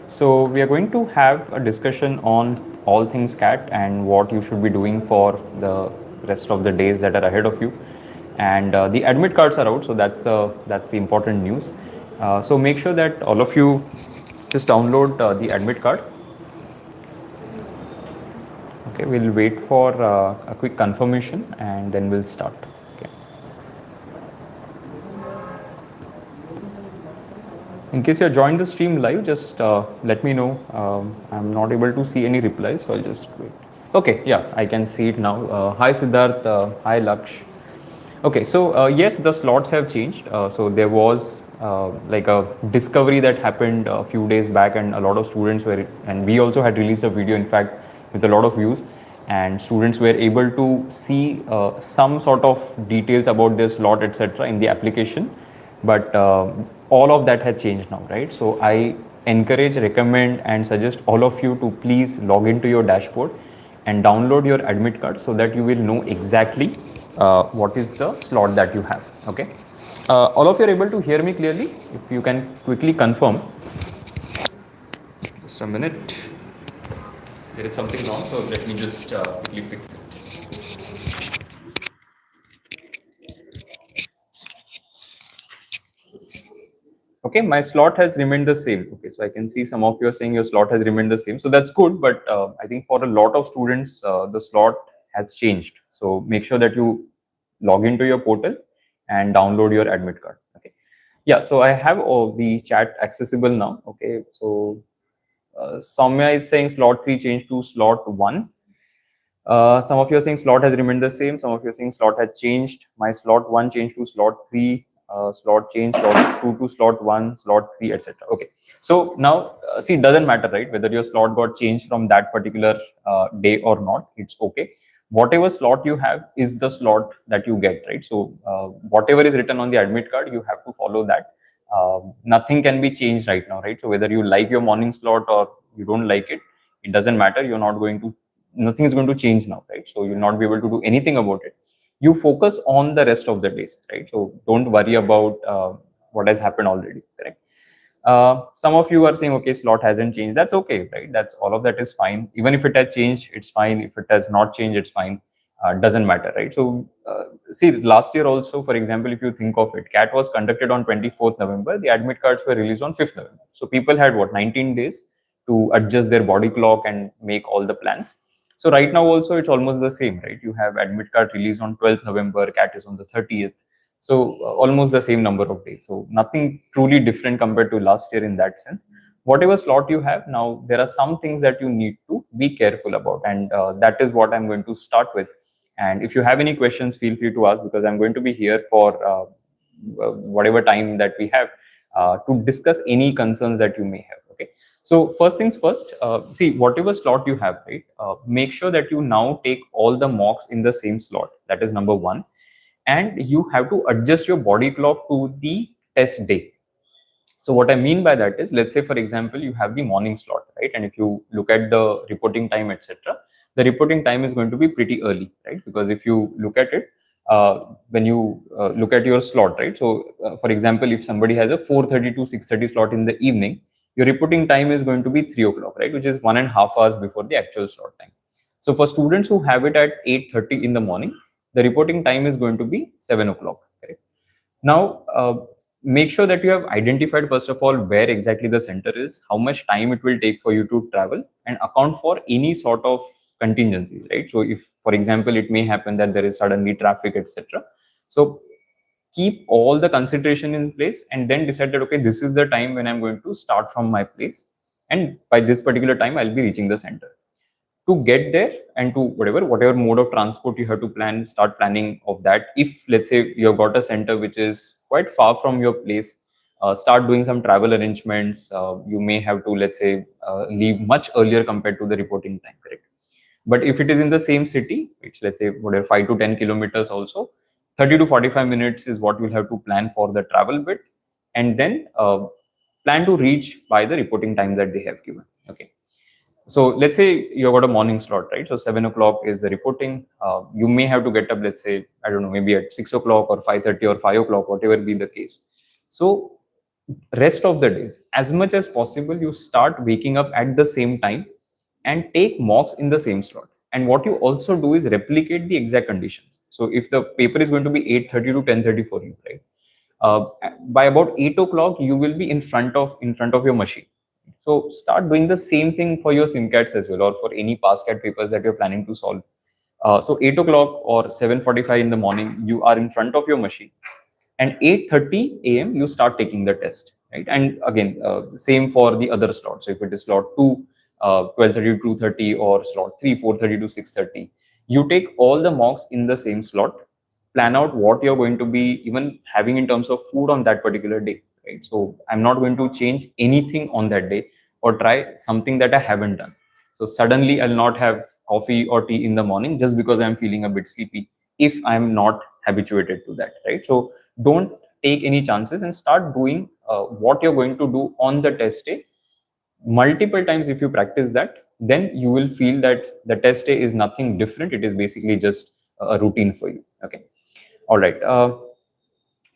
So we are going to have a discussion on all things CAT and what you should be doing for the rest of the days that are ahead of you. And the admit cards are out, so that's the important news. So make sure that all of you just download the admit card. Okay, we'll wait for a quick confirmation and then we'll start. Okay. In case you have joined the stream live, just let me know. I'm not able to see any replies, so I'll just wait. Okay, yeah, I can see it now. Hi Siddharth, hi Laksh. Okay, so yes, the slots have changed. So there was like a discovery that happened a few days back, and a lot of students were, and we also had released a video, in fact, with a lot of views, and students were able to see some sort of details about their slot, etc., in the application. But all of that has changed now, right? So I encourage, recommend, and suggest all of you to please log into your dashboard and download your admit card so that you will know exactly what is the slot that you have. Okay, all of you are able to hear me clearly? If you can quickly confirm. Just a minute, there is something wrong, so let me just quickly fix it. Okay, my slot has remained the same. Okay, so I can see some of you are saying your slot has remained the same, so that's good. But I think for a lot of students the slot has changed, so make sure that you log into your portal and download your admit card. Okay, yeah, so I have the chat accessible now. Okay, so Soumya is saying slot 3 changed to slot 1. Some of you are saying slot has remained the same. Some of you are saying slot has changed. My slot 1 changed to slot 3. Slot change, slot 2 to slot 1, slot 3, etc. Okay. So now, see, it doesn't matter, right? Whether your slot got changed from that particular day or not, it's okay. Whatever slot you have is the slot that you get, right? So whatever is written on the admit card, you have to follow that. Nothing can be changed right now, right? So whether you like your morning slot or you don't like it, it doesn't matter. You're not going to, nothing is going to change now, right? So you'll not be able to do anything about it. You focus on the rest of the days, right? So don't worry about what has happened already, correct? Some of you are saying, okay, slot hasn't changed. That's okay, right? That's all of that is fine. Even if it has changed, it's fine. If it has not changed, it's fine. Doesn't matter, right? So see, last year also, for example, if you think of it, CAT was conducted on 24th November. The admit cards were released on 5th November. So people had what, 19 days to adjust their body clock and make all the plans. So right now also it's almost the same, right? You have admit card released on 12th November, CAT is on the 30th. So almost the same number of days. So nothing truly different compared to last year in that sense. Whatever slot you have now, there are some things that you need to be careful about, and that is what I'm going to start with. And if you have any questions, feel free to ask, because I'm going to be here for whatever time that we have to discuss any concerns that you may have. Okay. So first things first, see, whatever slot you have, right, make sure that you now take all the mocks in the same slot. That is number one. And you have to adjust your body clock to the test day. So what I mean by that is, let's say, for example, you have the morning slot, right? And if you look at the reporting time, etc., the reporting time is going to be pretty early, right? Because if you look at it, when you look at your slot, right? So, for example, if somebody has a 4:30 to 6:30 slot in the evening, your reporting time is going to be 3 o'clock, right? Which is 1.5 hours before the actual slot time. So for students who have it at 8:30 in the morning, the reporting time is going to be 7 o'clock, correct? Now, make sure that you have identified, first of all, where exactly the center is, how much time it will take for you to travel, and account for any sort of contingencies, right? So if, for example, it may happen that there is suddenly traffic, etc. So keep all the consideration in place and then decide that, okay, this is the time when I'm going to start from my place, and by this particular time I'll be reaching the center. To get there and to whatever mode of transport you have to plan, start planning of that. If let's say you've got a center which is quite far from your place, start doing some travel arrangements. You may have to, let's say, leave much earlier compared to the reporting time, correct? But if it is in the same city, which, let's say, whatever 5 to 10 kilometers also, 30 to 45 minutes is what you'll have to plan for the travel bit, and then plan to reach by the reporting time that they have given. Okay. So let's say you've got a morning slot, right? So 7 o'clock is the reporting. You may have to get up, let's say, I don't know, maybe at 6 o'clock or 5:30 or 5 o'clock, whatever be the case. So rest of the days, as much as possible, you start waking up at the same time and take mocks in the same slot. And what you also do is replicate the exact conditions. So if the paper is going to be 8:30 to 10:30 for you, right? Uh, by about 8 o'clock, you will be in front of your machine. So start doing the same thing for your SIMCATs as well, or for any PassCAT papers that you're planning to solve. So 8 o'clock or 7:45 in the morning, you are in front of your machine, and 8:30 a.m. you start taking the test, right? And again, same for the other slots. So if it is slot 2, 12:30 to 2:30, or slot 3, 4:30 to 6:30, you take all the mocks in the same slot, plan out what you're going to be even having in terms of food on that particular day, right? So I'm not going to change anything on that day or try something that I haven't done. So suddenly I'll not have coffee or tea in the morning just because I'm feeling a bit sleepy if I'm not habituated to that, right? So don't take any chances and start doing what you're going to do on the test day multiple times. If you practice that, then you will feel that the test day is nothing different. It is basically just a routine for you. Okay. All right.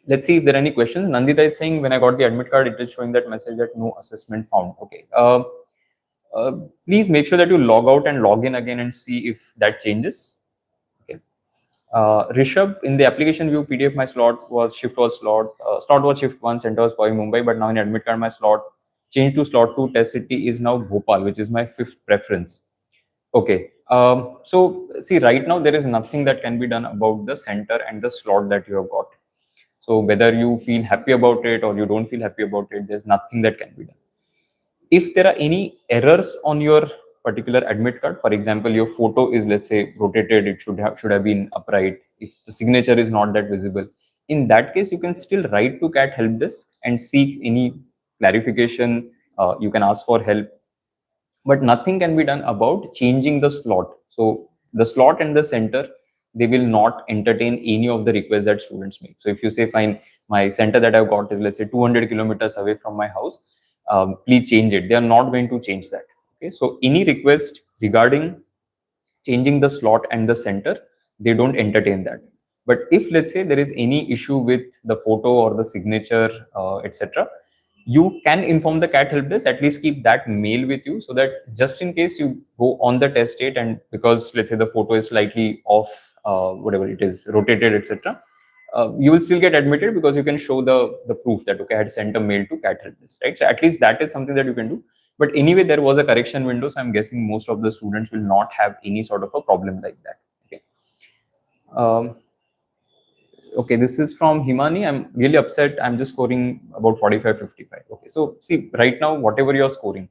Let's see if there are any questions. Nandita is saying, when I got the admit card, it is showing that message that no assessment found. Okay. Uh, Please make sure that you log out and log in again and see if that changes. Okay. Rishabh, in the application view PDF, my slot was shift 1, center was Pavi Mumbai, but now in admit card, my slot changed to slot 2, test city is now Bhopal, which is my fifth preference. Okay. So see, right now there is nothing that can be done about the center and the slot that you have got. So whether you feel happy about it or you don't feel happy about it, there's nothing that can be done. If there are any errors on your particular admit card, for example, your photo is, let's say, rotated, it should have been upright, if the signature is not that visible, in that case you can still write to CAT help desk and seek any clarification. You can ask for help, but nothing can be done about changing the slot. So the slot and the center, they will not entertain any of the requests that students make. So if you say, fine, my center that I've got is, let's say, 200 kilometers away from my house, please change it, they are not going to change that. Okay, so any request regarding changing the slot and the center, they don't entertain that. But if, let's say, there is any issue with the photo or the signature, etc., you can inform the CAT help desk. At least keep that mail with you, so that just in case you go on the test date and because, let's say, the photo is slightly off, whatever it is, rotated, etc., you will still get admitted because you can show the proof that, okay, I had sent a mail to CAT help desk, right? So at least that is something that you can do. But anyway, there was a correction window, so I'm guessing most of the students will not have any sort of a problem like that. Okay. Okay, this is from Himani. I'm really upset. I'm just scoring about 45, 55. Okay, so see, right now, whatever you're scoring,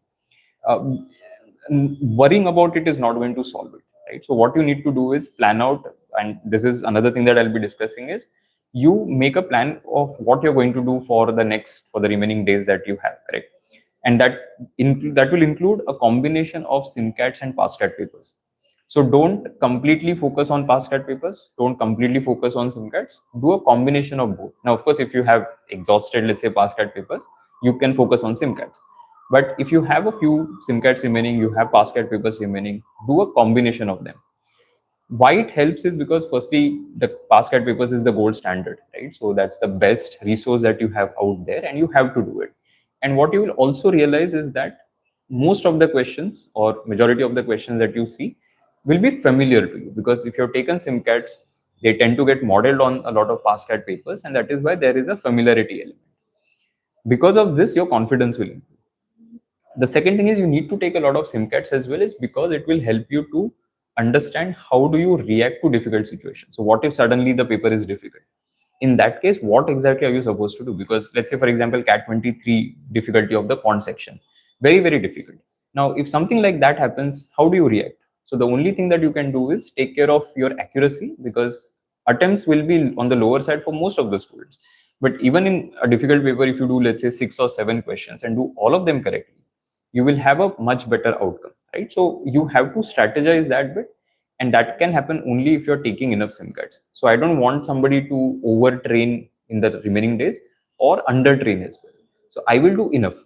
um, worrying about it is not going to solve it, right? So what you need to do is plan out, and this is another thing that I'll be discussing, is you make a plan of what you're going to do for the remaining days that you have, correct? And that will include a combination of SIMCATs and PassCAT papers. So don't completely focus on PassCAT papers. Don't completely focus on SIMCATs. Do a combination of both. Now, of course, if you have exhausted, let's say, PassCAT papers, you can focus on SIMCATs. But if you have a few SIMCATs remaining, you have PassCAT papers remaining, do a combination of them. Why it helps is because, firstly, the PassCAT papers is the gold standard, right? So that's the best resource that you have out there, and you have to do it. And what you will also realize is that most of the questions, or majority of the questions that you see, will be familiar to you, because if you've taken SIMCATs, they tend to get modeled on a lot of PassCAT papers, and that is why there is a familiarity element. Because of this, your confidence will improve. The second thing is, you need to take a lot of SIMCATs as well, is because it will help you to understand how do you react to difficult situations. So what if suddenly the paper is difficult? In that case, what exactly are you supposed to do? Because let's say, for example, CAT 23 difficulty of the quant section, very, very difficult. Now, if something like that happens, how do you react? So the only thing that you can do is take care of your accuracy, because attempts will be on the lower side for most of the students. But even in a difficult paper, if you do, let's say, 6 or 7 questions and do all of them correctly, you will have a much better outcome, right? So you have to strategize that bit, and that can happen only if you're taking enough SIMCATs. So I don't want somebody to overtrain in the remaining days or undertrain as well. So I will do enough.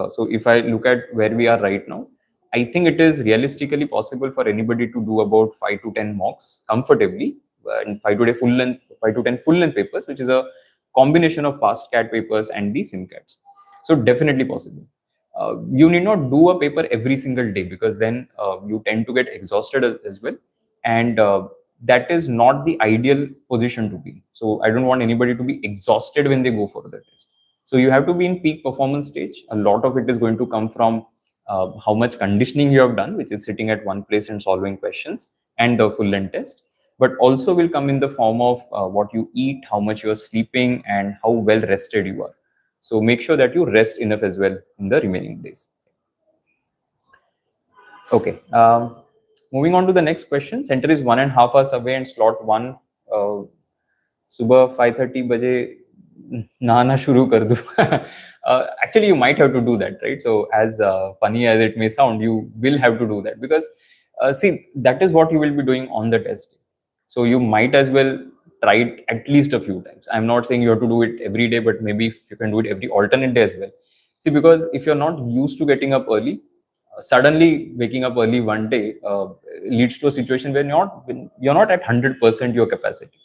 So if I look at where we are right now, I think it is realistically possible for anybody to do about 5 to 10 mocks comfortably, and 5 to 10 full length papers, which is a combination of past CAT papers and the SIMCATs. So definitely possible. You need not do a paper every single day, because then you tend to get exhausted as well, and that is not the ideal position to be. So I don't want anybody to be exhausted when they go for the test. So you have to be in peak performance stage. A lot of it is going to come from how much conditioning you have done, which is sitting at one place and solving questions, and the full length test. But also will come in the form of what you eat, how much you are sleeping, and how well rested you are. So make sure that you rest enough as well in the remaining days. Okay. Moving on to the next question. Center is 1.5 hours away and slot 1 सुबह 5:30 बजे नहाना शुरू कर दूं. Actually, you might have to do that, right? So as funny as it may sound, you will have to do that, because see, that is what you will be doing on the test. So you might as well try it at least a few times. I'm not saying you have to do it every day, but maybe you can do it every alternate day as well. See, because if you're not used to getting up early, suddenly waking up early one day leads to a situation where you're not at 100% your capacity,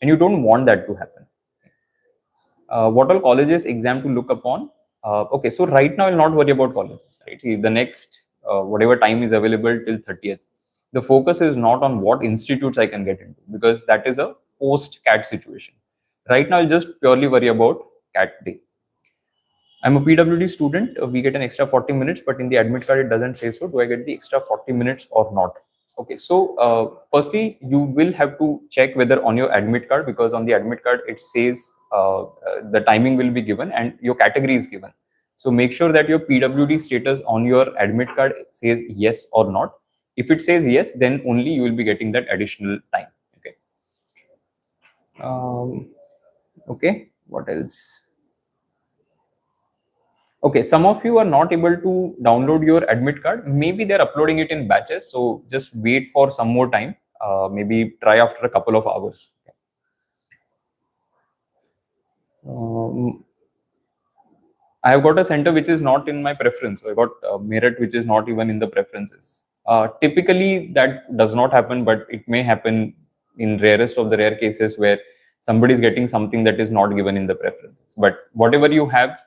and you don't want that to happen. What all colleges exam to look upon? Okay, so right now I'll not worry about colleges. Right, see, the next whatever time is available till 30th, the focus is not on what institutes I can get into, because that is a post CAT situation. Right now I'll just purely worry about CAT day. I'm a PWD student. We get an extra 40 minutes, but in the admit card, it doesn't say so. Do I get the extra 40 minutes or not? Okay, so firstly, you will have to check whether on your admit card, because on the admit card, it says the timing will be given and your category is given. So make sure that your PWD status on your admit card says yes or not. If it says yes, then only you will be getting that additional time. Okay. Okay, what else? Okay, some of you are not able to download your admit card. Maybe they're uploading it in batches. So just wait for some more time. Maybe try after a couple of hours. I have got a center which is not in my preference. So I got merit which is not even in the preferences. Typically, that does not happen, but it may happen in rarest of the rare cases where somebody is getting something that is not given in the preferences. But whatever you have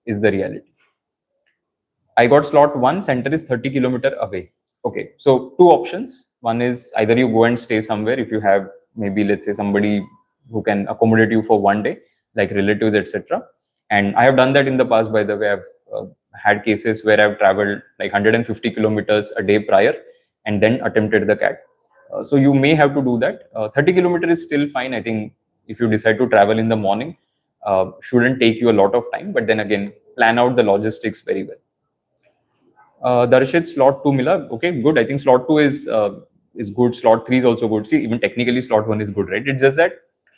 is the reality. I got slot 1, center is 30 kilometer away. Okay, so two options. One is either you go and stay somewhere if you have maybe, let's say, somebody who can accommodate you for one day, like relatives, etc. And I have done that in the past, by the way. I've had cases where I've traveled like 150 kilometers a day prior and then attempted the CAT. So you may have to do that. 30 kilometers is still fine. I think if you decide to travel in the morning, shouldn't take you a lot of time, but then again, plan out the logistics very well. Darshit, slot 2 mila. Okay, good. I think slot 2 is good. Slot 3 is also good. See, even technically slot 1 is good, right? It's just that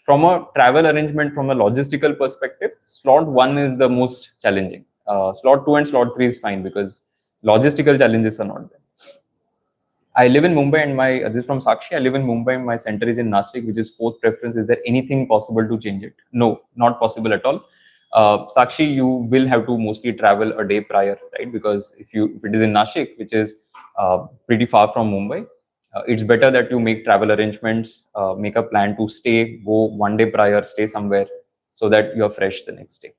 from a travel arrangement, from a logistical perspective, slot 1 is the most challenging. Slot 2 and slot 3 is fine because logistical challenges are not there. I live in Mumbai and this is from Sakshi. I live in Mumbai and my center is in Nashik, which is fourth preference. Is there anything possible to change it? No, not possible at all. Sakshi, you will have to mostly travel a day prior, right? Because if it is in Nashik, which is pretty far from Mumbai, it's better that you make travel arrangements, make a plan to stay, go one day prior, stay somewhere, so that you are fresh the next day.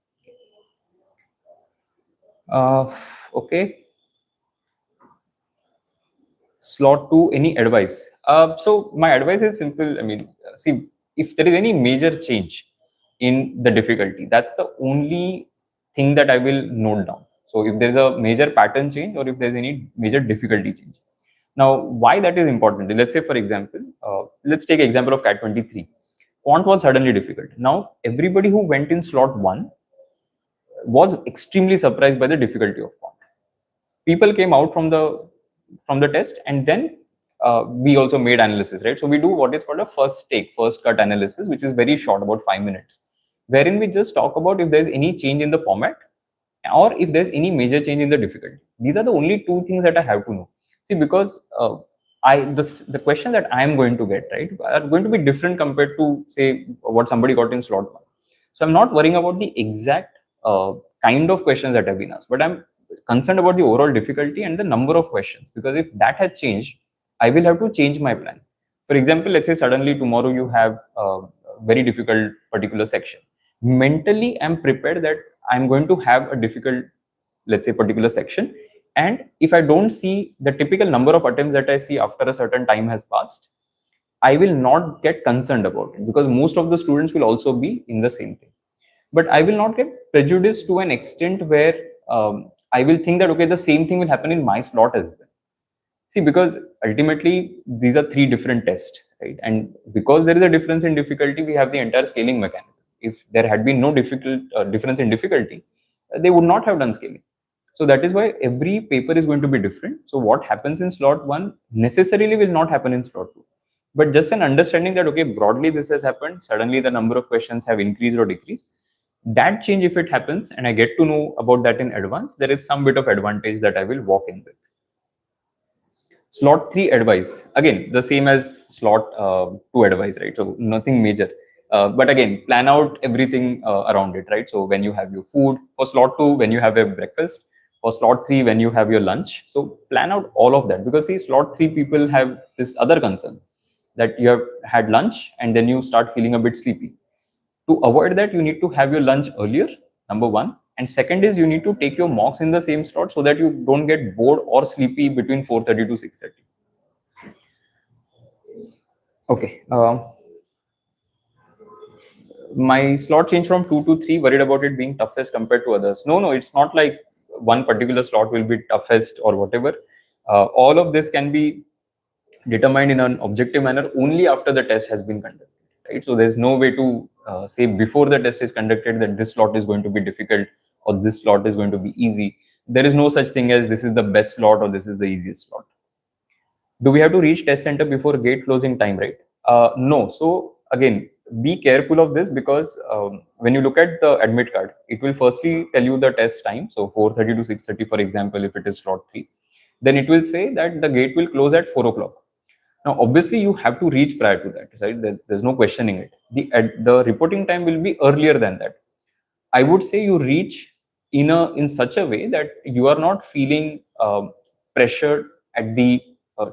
Okay. Slot 2, any advice? So my advice is simple. I mean, see, if there is any major change in the difficulty, that's the only thing that I will note down. So if there's a major pattern change or if there's any major difficulty change. Now, why that is important? Let's say, for example, let's take example of CAT 23. Quant was suddenly difficult. Now, everybody who went in slot 1 was extremely surprised by the difficulty of quant. People came out from the test, and then we also made analysis, right? So we do what is called a first cut analysis, which is very short, about 5 minutes, wherein we just talk about if there's any change in the format or if there's any major change in the difficulty. These are the only two things that I have to know. See, because the question that I am going to get, right, are going to be different compared to, say, what somebody got in slot 1. So I'm not worrying about the exact kind of questions that have been asked, but I'm concerned about the overall difficulty and the number of questions, because if that has changed, I will have to change my plan. For example, let's say suddenly tomorrow you have a very difficult particular section. Mentally, I'm prepared that I'm going to have a difficult, let's say, particular section. And if I don't see the typical number of attempts that I see after a certain time has passed, I will not get concerned about it, because most of the students will also be in the same thing. But I will not get prejudiced to an extent where I will think that, okay, the same thing will happen in my slot as well. See, because ultimately these are three different tests, right? And because there is a difference in difficulty, we have the entire scaling mechanism. If there had been no difference in difficulty, they would not have done scaling. So that is why every paper is going to be different. So what happens in slot one necessarily will not happen in slot two. But just an understanding that, okay, broadly this has happened, suddenly the number of questions have increased or decreased. That change, if it happens and I get to know about that in advance, there is some bit of advantage that I will walk in with. Slot 3 advice, again, the same as slot 2 advice, right? So nothing major. But again, plan out everything around it, right? So when you have your food, for slot 2, when you have a breakfast, for slot 3, when you have your lunch. So plan out all of that, because see, slot 3 people have this other concern that you have had lunch and then you start feeling a bit sleepy. To avoid that, you need to have your lunch earlier, number one. And second is, you need to take your mocks in the same slot so that you don't get bored or sleepy between 4:30 to 6:30. Okay. My slot changed from 2 to 3, worried about it being toughest compared to others. No, it's not like one particular slot will be toughest or whatever. All of this can be determined in an objective manner only after the test has been conducted, right? So there's no way to say before the test is conducted that this slot is going to be difficult or this slot is going to be easy. There is no such thing as this is the best slot or this is the easiest slot. Do we have to reach test center before gate closing time, right? No. So again, be careful of this, because when you look at the admit card, it will firstly tell you the test time. So 4:30 to 6:30, for example, if it is slot 3, then it will say that the gate will close at 4 o'clock. Now, obviously, you have to reach prior to that, right? There's no questioning it. The reporting time will be earlier than that. I would say you reach in such a way that you are not feeling pressured at the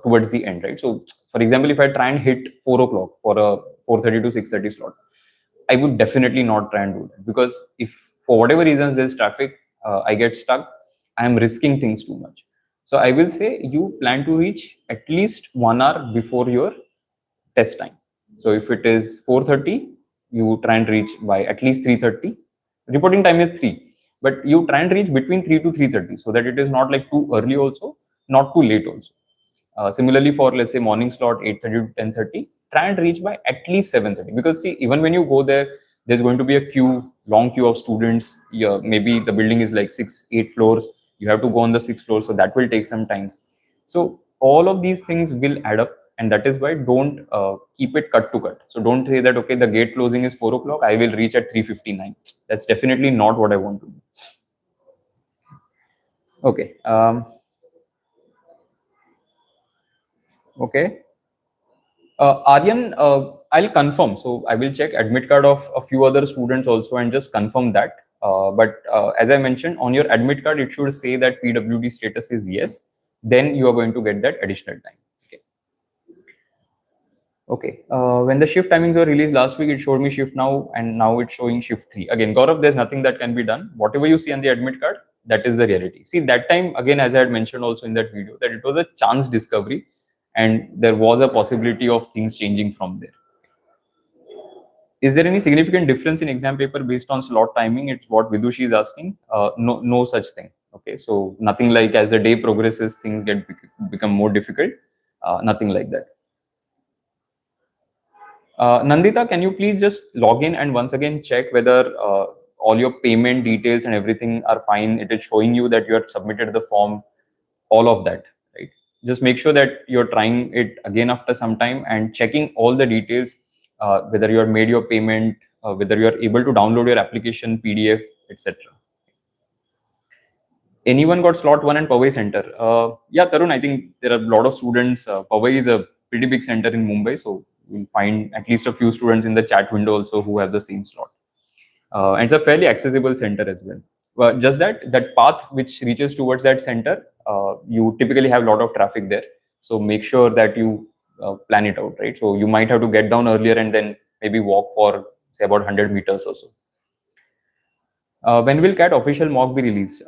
towards the end, right? So, for example, if I try and hit 4 o'clock for a 4:30 to 6:30 slot, I would definitely not try and do that, because if for whatever reasons there's traffic, I get stuck, I am risking things too much. So I will say you plan to reach at least 1 hour before your test time. So if it is 4:30, you try and reach by at least 3:30. Reporting time is 3, but you try and reach between 3 to 3:30, so that it is not like too early also, not too late also. Similarly, for let's say morning slot 8:30 to 10:30, try and reach by at least 7:30, because see, even when you go there, there's going to be a queue, long queue of students. Yeah, maybe the building is like 8 floors. You have to go on the 6th floor, so that will take some time. So all of these things will add up, and that is why don't keep it cut to cut. So don't say that, okay, the gate closing is 4 o'clock, I will reach at 3:59. That's definitely not what I want to do. Okay. Okay. Aryan, I'll confirm. So I will check admit card of a few other students also and just confirm that. But as I mentioned, on your admit card, it should say that PWD status is yes. Then you are going to get that additional time. Okay. Okay. When the shift timings were released last week, it showed me shift now, and now it's showing shift 3. Again, Gaurav, there's nothing that can be done. Whatever you see on the admit card, that is the reality. See, that time, again, as I had mentioned also in that video, that it was a chance discovery and there was a possibility of things changing from there. Is there any significant difference in exam paper based on slot timing? It's what Vidushi is asking. No such thing. Okay, so nothing like as the day progresses, things become more difficult. Nothing like that. Nandita, can you please just log in and once again check whether all your payment details and everything are fine? It is showing you that you have submitted the form, all of that, right? Just make sure that you're trying it again after some time and checking all the details, whether you have made your payment, whether you are able to download your application PDF, etc. Anyone got slot 1 and Powai Center? Yeah, Tarun, I think there are a lot of students. Powai is a pretty big center in Mumbai, so you'll find at least a few students in the chat window also who have the same slot. And it's a fairly accessible center as well. But just that path which reaches towards that center, you typically have a lot of traffic there. So make sure that you plan it out, right? So you might have to get down earlier and then maybe walk for say about 100 meters or so. When will CAT official mock be released?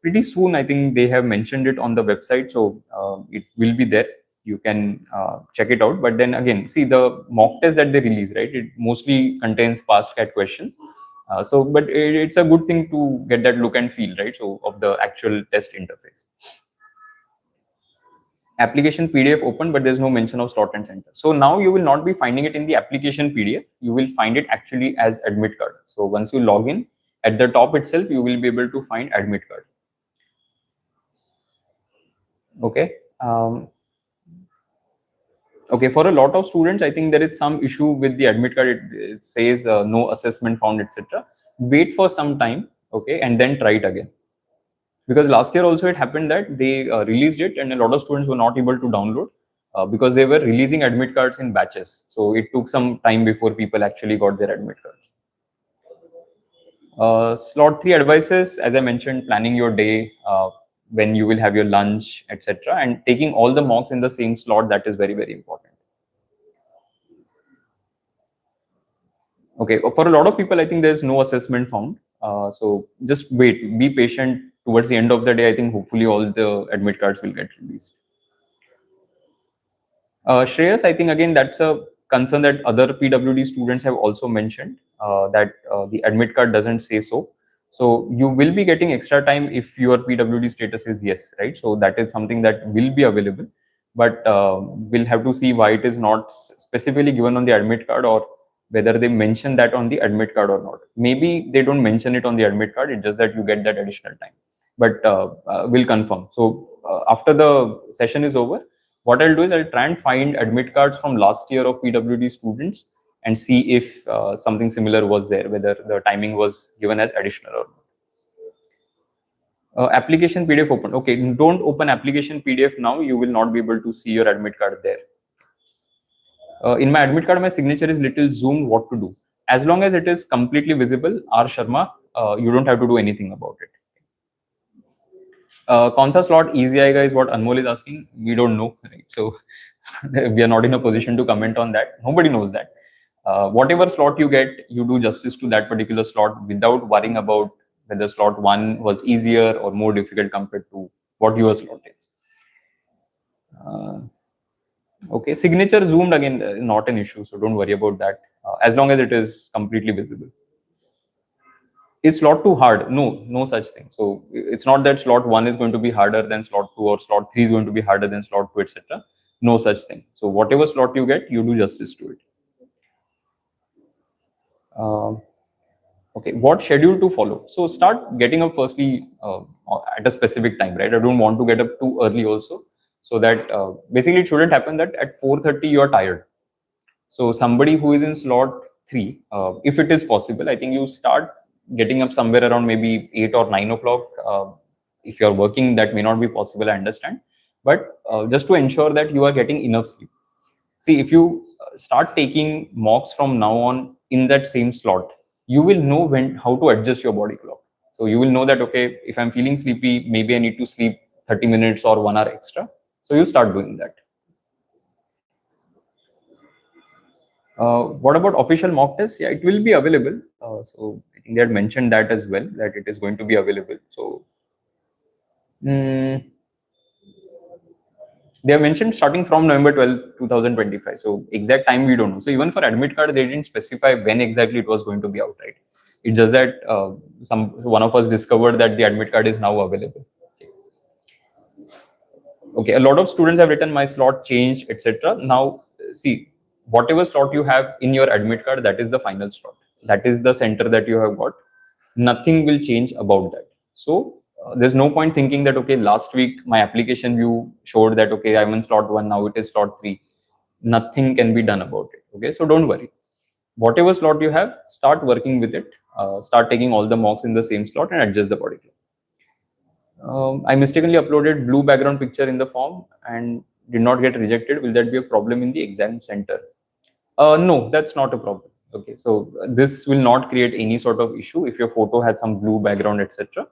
Pretty soon, I think they have mentioned it on the website, so it will be there. You can check it out. But then again, see the mock test that they release, right? It mostly contains past CAT questions. But it's a good thing to get that look and feel, right? So of the actual test interface. Application PDF open, but there's no mention of slot and center. So now you will not be finding it in the application PDF. You will find it actually as admit card. So once you log in, at the top itself, you will be able to find admit card. Okay. Okay. For a lot of students, I think there is some issue with the admit card. It says no assessment found, etc. Wait for some time, okay, and then try it again. Because last year also it happened that they released it and a lot of students were not able to download because they were releasing admit cards in batches. So it took some time before people actually got their admit cards. Slot 3 advices, as I mentioned, planning your day, when you will have your lunch, etc., and taking all the mocks in the same slot. That is very, very important. Okay, for a lot of people, I think there's no assessment found. So just wait, be patient. Towards the end of the day, I think hopefully all the admit cards will get released. Shreyas, I think again that's a concern that other PWD students have also mentioned, that the admit card doesn't say so. So you will be getting extra time if your PWD status is yes, right? So that is something that will be available, but we'll have to see why it is not specifically given on the admit card, or whether they mention that on the admit card or not. Maybe they don't mention it on the admit card, it's just that you get that additional time. But we'll confirm. So after the session is over, what I'll do is I'll try and find admit cards from last year of PWD students and see if something similar was there, whether the timing was given as additional or not. Application PDF open. Okay, don't open application PDF now. You will not be able to see your admit card there. In my admit card, my signature is little zoomed. What to do? As long as it is completely visible, R. Sharma, you don't have to do anything about it. कौन सा slot easy आएगा is what Anmol is asking. We don't know, right? So we are not in a position to comment on that. Nobody knows that. Whatever slot you get, you do justice to that particular slot without worrying about whether slot 1 was easier or more difficult compared to what your slot is. Okay, signature zoomed again, not an issue, so don't worry about that, as long as it is completely visible. Is slot 2 hard? No, no such thing. So it's not that slot 1 is going to be harder than slot 2 or slot 3 is going to be harder than slot 2, etc. No such thing. So whatever slot you get, you do justice to it. Okay, what schedule to follow? So start getting up firstly at a specific time, right? I don't want to get up too early also, so that basically it shouldn't happen that at 4:30 you are tired. So somebody who is in slot 3, if it is possible, I think you start getting up somewhere around maybe 8 or 9 o'clock. If you're working, that may not be possible, I understand. But just to ensure that you are getting enough sleep. See, if you start taking mocks from now on in that same slot, you will know how to adjust your body clock. So you will know that, okay, if I'm feeling sleepy, maybe I need to sleep 30 minutes or 1 hour extra. So you start doing that. What about official mock tests? Yeah, it will be available. So I think they had mentioned that as well, that it is going to be available. So they have mentioned starting from November 12, 2025. So exact time we don't know. So even for admit card, they didn't specify when exactly it was going to be out, right? It's just that one of us discovered that the admit card is now available. Okay, a lot of students have written my slot changed, etc. Now see, whatever slot you have in your admit card, that is the final slot. That is the center that you have got. Nothing will change about that. So there's no point thinking that, okay, last week my application view showed that, okay, I'm in slot 1, now it is slot 3. Nothing can be done about it. Okay, so don't worry. Whatever slot you have, start working with it. Start taking all the mocks in the same slot and adjust the body clock. I mistakenly uploaded blue background picture in the form and did not get rejected. Will that be a problem in the exam center? No, that's not a problem. Okay, so this will not create any sort of issue if your photo had some blue background, etc.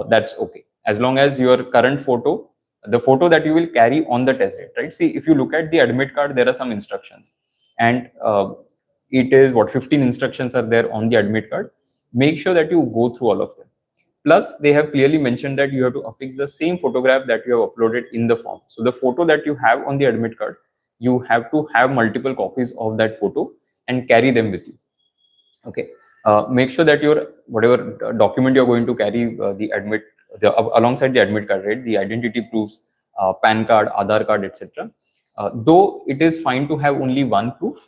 That's okay, as long as your current photo, the photo that you will carry on the test date, right? See, if you look at the admit card, there are some instructions, and it is what 15 instructions are there on the admit card. make sure that you go through all of them. Plus, they have clearly mentioned that you have to affix the same photograph that you have uploaded in the form. So the photo that you have on the admit card, you have to have multiple copies of that photo and carry them with you. Okay. Make sure that your whatever document you're going to carry, alongside the admit card, right? The identity proofs, PAN card, Aadhaar card, etc. Though it is fine to have only one proof,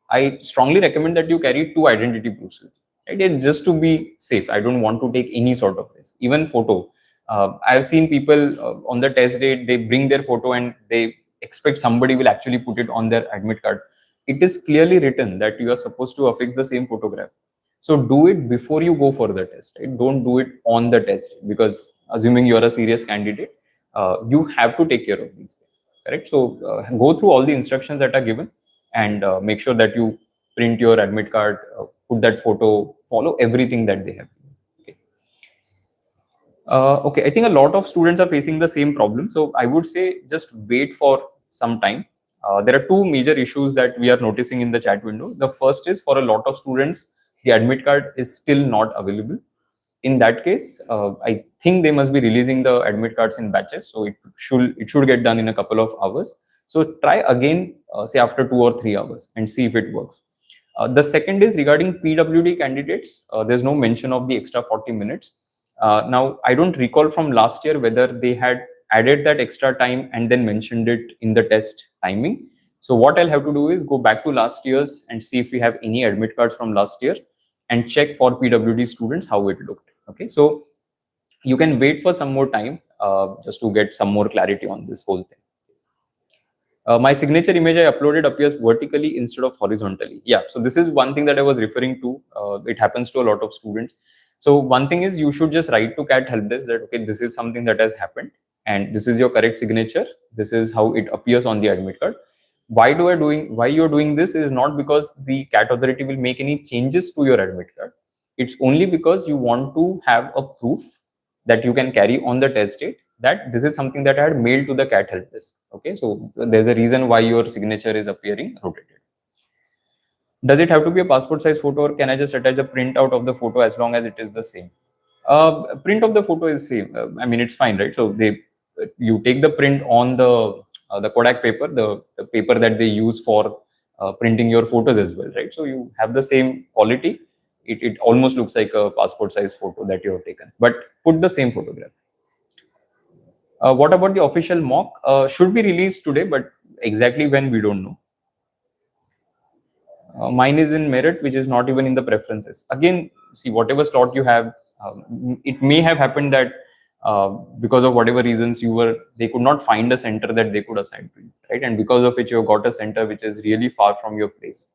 I strongly recommend that you carry two identity proofs with you, right? And just to be safe, I don't want to take any sort of risk. Even photo, I've seen people on the test date, they bring their photo and they expect somebody will actually put it on their admit card. It is clearly written that you are supposed to affix the same photograph. So do it before you go for the test, right? Don't do it on the test, because assuming you are a serious candidate, you have to take care of these things, correct? So go through all the instructions that are given, and make sure that you print your admit card, put that photo, follow everything that they have. Okay. Okay, I think a lot of students are facing the same problem. So I would say just wait for some time. There are two major issues that we are noticing in the chat window. The first is, for a lot of students, the admit card is still not available. In that case, I think they must be releasing the admit cards in batches. So it should get done in a couple of hours. So try again, say after 2 or 3 hours, and see if it works. The second is regarding PWD candidates. There's no mention of the extra 40 minutes. Now, I don't recall from last year whether they had added that extra time and then mentioned it in the test timing. So what I'll have to do is go back to last year's and see if we have any admit cards from last year, and check for PWD students how it looked. Okay, so you can wait for some more time, just to get some more clarity on this whole thing. My signature image I uploaded appears vertically instead of horizontally. Yeah, so this is one thing that I was referring to. It happens to a lot of students. So one thing is, you should just write to CAT help desk that, okay, this is something that has happened, and this is your correct signature. This is how it appears on the admit card. Why you're doing this is not because the CAT authority will make any changes to your admit card. It's only because you want to have a proof that you can carry on the test date that this is something that I had mailed to the CAT help desk. Okay, so there's a reason why your signature is appearing rotated. Does it have to be a passport size photo, or can I just attach a printout of the photo as long as it is the same? Print of the photo is same. I mean, it's fine, right? So you take the print on the Kodak paper, the paper that they use for printing your photos as well, right? So you have the same quality. It almost looks like a passport size photo that you have taken, but put the same photograph. What about the official mock? Should be released today, but exactly when, we don't know. Mine is in merit, which is not even in the preferences. Again, see, whatever slot you have, it may have happened that because of whatever reasons they could not find a center that they could assign to you, right? And because of which you have got a center which is really far from your place.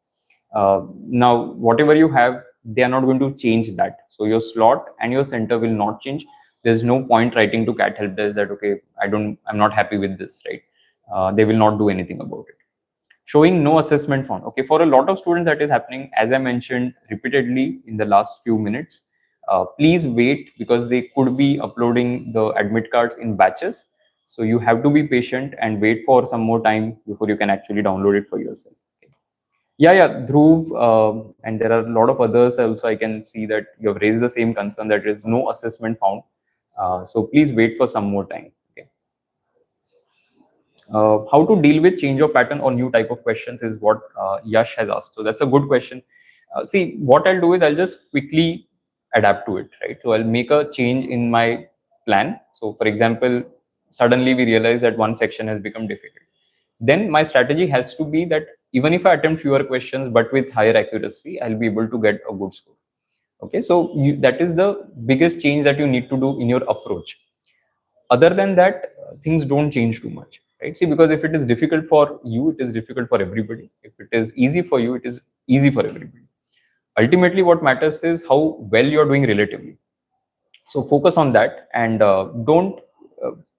Now, whatever you have, they are not going to change that. So your slot and your center will not change. There's no point writing to CAT help desk that, okay, I'm not happy with this, right? They will not do anything about it. Showing no assessment found. Okay, for a lot of students that is happening, as I mentioned repeatedly in the last few minutes. Please wait, because they could be uploading the admit cards in batches. So you have to be patient and wait for some more time before you can actually download it for yourself. Okay. Yeah, Dhruv, and there are a lot of others also. I can see that you have raised the same concern, that there is no assessment found. So please wait for some more time. How to deal with change of pattern or new type of questions is what Yash has asked. So that's a good question. See, what I'll do is I'll just quickly adapt to it, right? So I'll make a change in my plan. So for example, suddenly we realize that one section has become difficult. Then my strategy has to be that even if I attempt fewer questions, but with higher accuracy, I'll be able to get a good score. Okay, so that is the biggest change that you need to do in your approach. Other than that, things don't change too much, right? See, because if it is difficult for you, it is difficult for everybody. If it is easy for you, it is easy for everybody. Ultimately, what matters is how well you're doing relatively. So focus on that, and don't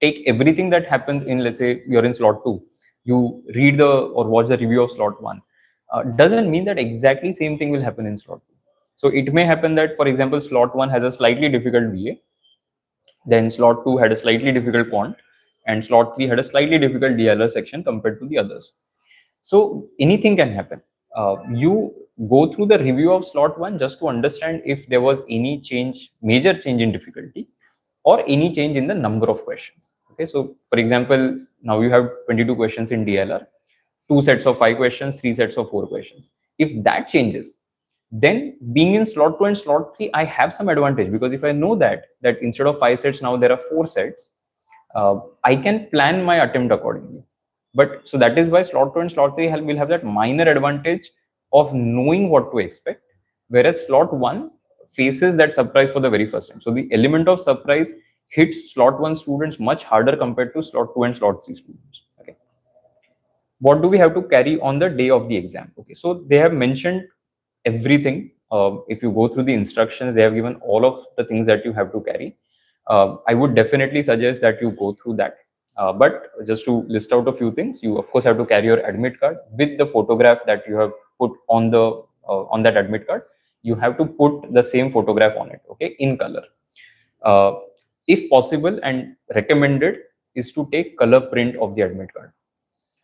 take everything that happens in, let's say you're in slot 2, you read or watch the review of slot 1. Doesn't mean that exactly same thing will happen in slot 2. So it may happen that, for example, slot 1 has a slightly difficult VA, then slot 2 had a slightly difficult quant, and slot 3 had a slightly difficult DLR section compared to the others. So anything can happen. You go through the review of slot 1 just to understand if there was any change, major change in difficulty, or any change in the number of questions. Okay, so for example, now you have 22 questions in DLR, 2 sets of 5 questions, 3 sets of 4 questions. If that changes, then being in slot 2 and slot 3, I have some advantage, because if I know that instead of 5 sets now there are 4 sets, I can plan my attempt accordingly. But so that is why slot 2 and slot 3 will have that minor advantage of knowing what to expect, whereas slot 1 faces that surprise for the very first time. So the element of surprise hits slot 1 students much harder compared to slot 2 and slot 3 students. Okay. What do we have to carry on the day of the exam? Okay, so they have mentioned everything. If you go through the instructions, they have given all of the things that you have to carry. I would definitely suggest that you go through that. But just to list out a few things, you of course have to carry your admit card with the photograph that you have put on the on that admit card. You have to put the same photograph on it, okay, in color. Uh, if possible and recommended, is to take color print of the admit card.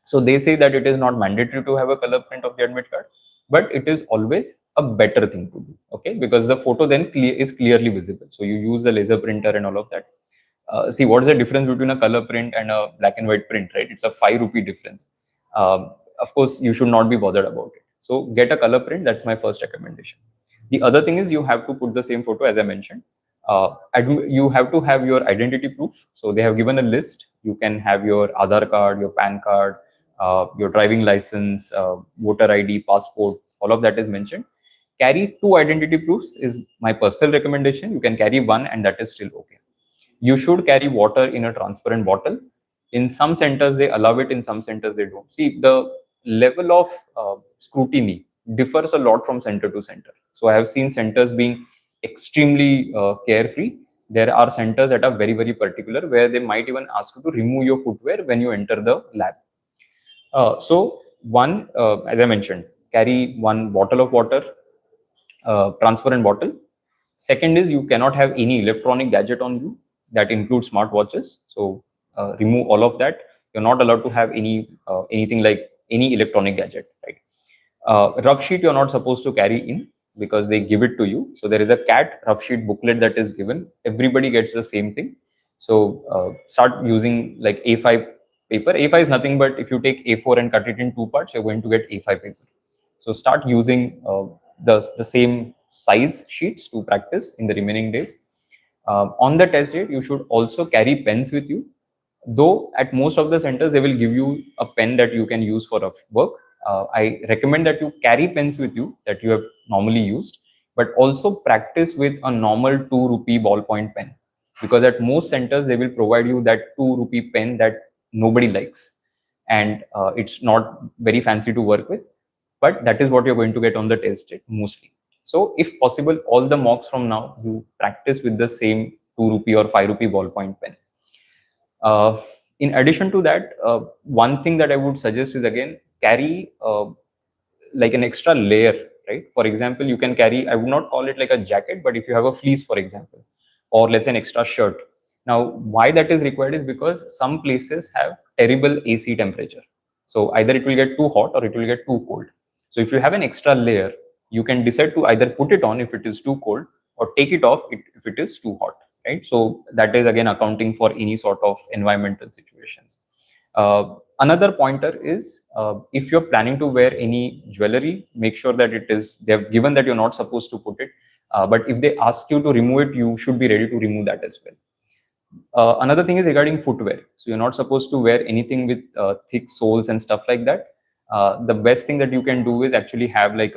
So they say that it is not mandatory to have a color print of the admit card, but it is always a better thing to do, okay, because the photo then is clearly visible. So you use the laser printer and all of that. See, what is the difference between a color print and a black and white print, right? It's a 5 rupee difference. Of course, you should not be bothered about it. So get a color print. That's my first recommendation. The other thing is you have to put the same photo as I mentioned. You have to have your identity proof. So they have given a list. You can have your Aadhaar card, your PAN card, your driving license, voter ID, passport, all of that is mentioned. Carry 2 identity proofs is my personal recommendation. You can carry 1 and that is still okay. You should carry water in a transparent bottle. In some centers they allow it, in some centers they don't. See, the level of scrutiny differs a lot from center to center. So I have seen centers being extremely carefree. There are centers that are very, very particular, where they might even ask you to remove your footwear when you enter the lab. So one, as I mentioned, carry 1 bottle of water, transparent bottle. Second is you cannot have any electronic gadget on you. That includes smartwatches. So remove all of that. You're not allowed to have anything like any electronic gadget, right? Rough sheet you're not supposed to carry in, because they give it to you. So there is a CAT rough sheet booklet that is given. Everybody gets the same thing. So start using like A5 paper. A5 is nothing but if you take A4 and cut it in 2 parts, you're going to get A5 paper. So start using the same size sheets to practice in the remaining days. On the test date, you should also carry pens with you. Though at most of the centers, they will give you a pen that you can use for work. I recommend that you carry pens with you that you have normally used, but also practice with a normal 2 rupee ballpoint pen, because at most centers they will provide you that 2 rupee pen that nobody likes, and it's not very fancy to work with, but that is what you're going to get on the test date mostly. So if possible, all the mocks from now you practice with the same 2 rupee or 5 rupee ballpoint pen. In addition to that, one thing that I would suggest is again carry like an extra layer, right? For example, you can carry, I would not call it like a jacket, but if you have a fleece, for example, or let's say an extra shirt. Now, why that is required is because some places have terrible AC temperature. So either it will get too hot or it will get too cold. So if you have an extra layer, you can decide to either put it on if it is too cold or take it off if it is too hot, right? So that is again accounting for any sort of environmental situations. Another pointer is if you're planning to wear any jewelry, make sure that they have given that you're not supposed to put it. But if they ask you to remove it, you should be ready to remove that as well. Another thing is regarding footwear. So you're not supposed to wear anything with thick soles and stuff like that. The best thing that you can do is actually have like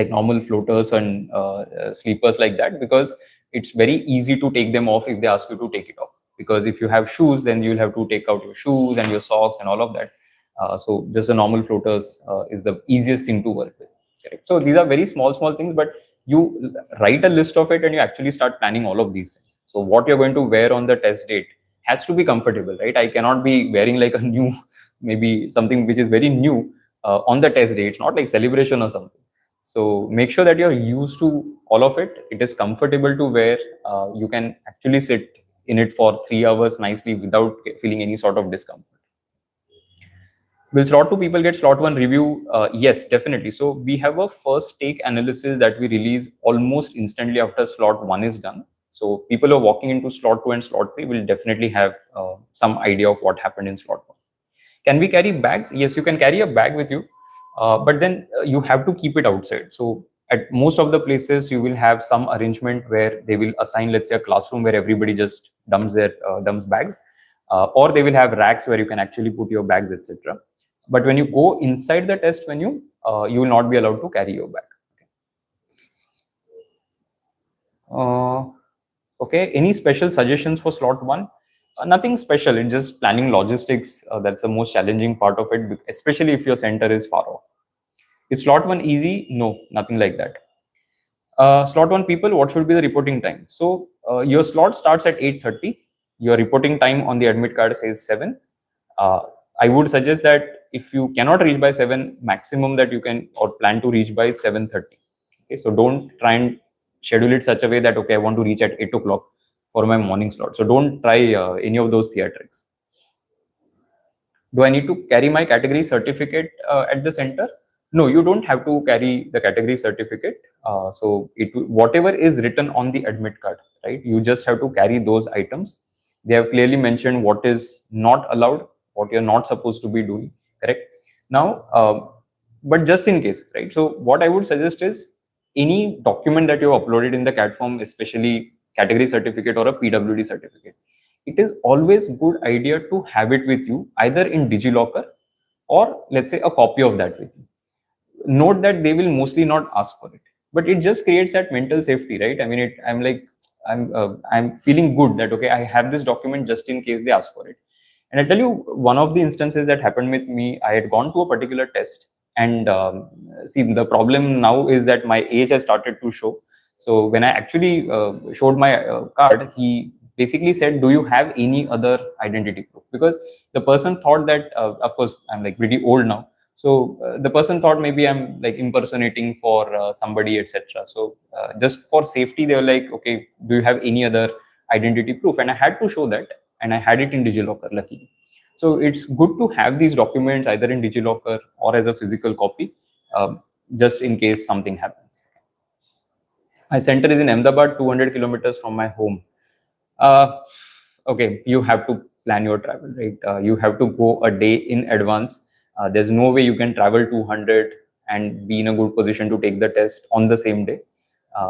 normal floaters and sleepers like that, because it's very easy to take them off if they ask you to take it off. Because if you have shoes, then you'll have to take out your shoes and your socks and all of that. So just the normal floaters is the easiest thing to work with. Correct? So these are very small things, but you write a list of it and you actually start planning all of these things. So what you're going to wear on the test date has to be comfortable, right? I cannot be wearing like a new, maybe something which is very new on the test date. It's not like celebration or something. So make sure that you're used to all of it. It is comfortable to wear. You can actually sit in it for 3 hours nicely without feeling any sort of discomfort. Will slot 2 people get slot 1 review? Yes, definitely. So we have a first take analysis that we release almost instantly after slot 1 is done. So people who are walking into slot 2 and slot 3 will definitely have some idea of what happened in slot 1. Can we carry bags? Yes, you can carry a bag with you, but then you have to keep it outside. So at most of the places, you will have some arrangement where they will assign, let's say, a classroom where everybody just dumps bags, or they will have racks where you can actually put your bags, etc. But when you go inside the test venue, you will not be allowed to carry your bag. Uh, okay. Any special suggestions for slot 1? Nothing special. It's just planning logistics. That's the most challenging part of it, especially if your center is far off. Is slot 1 easy? No, nothing like that. Slot 1 people, what should be the reporting time? So your slot starts at 8:30. Your reporting time on the admit card says 7. Uh, I would suggest that if you cannot reach by 7, maximum that you can or plan to reach by 7:30. Okay, so don't try and schedule it such a way that, okay, I want to reach at 8 o'clock for my morning slot. So don't try any of those theatrics. Do I need to carry my category certificate at the center? No, you don't have to carry the category certificate. So whatever is written on the admit card, right? You just have to carry those items. They have clearly mentioned what is not allowed, what you're not supposed to be doing, correct? Now, but just in case, right? So what I would suggest is any document that you have uploaded in the CAT form, especially category certificate or a PWD certificate, it is always good idea to have it with you either in DigiLocker or let's say a copy of that with you. Note that they will mostly not ask for it, but it just creates that mental safety, right? I mean, I'm feeling good that, okay, I have this document just in case they ask for it. And I tell you, one of the instances that happened with me, I had gone to a particular test, and see, the problem now is that my age has started to show. So when I actually showed my card, he basically said, "Do you have any other identity proof?" Because the person thought that, of course, I'm like pretty old now. So the person thought maybe I'm like impersonating for somebody, etc. So just for safety, they were like, "Okay, do you have any other identity proof?" And I had to show that, and I had it in DigiLocker, luckily. So it's good to have these documents either in DigiLocker or as a physical copy, just in case something happens. My center is in Ahmedabad, 200 kilometers from my home. Uh, okay, you have to plan your travel, right? You have to go a day in advance. There's no way you can travel 200 and be in a good position to take the test on the same day.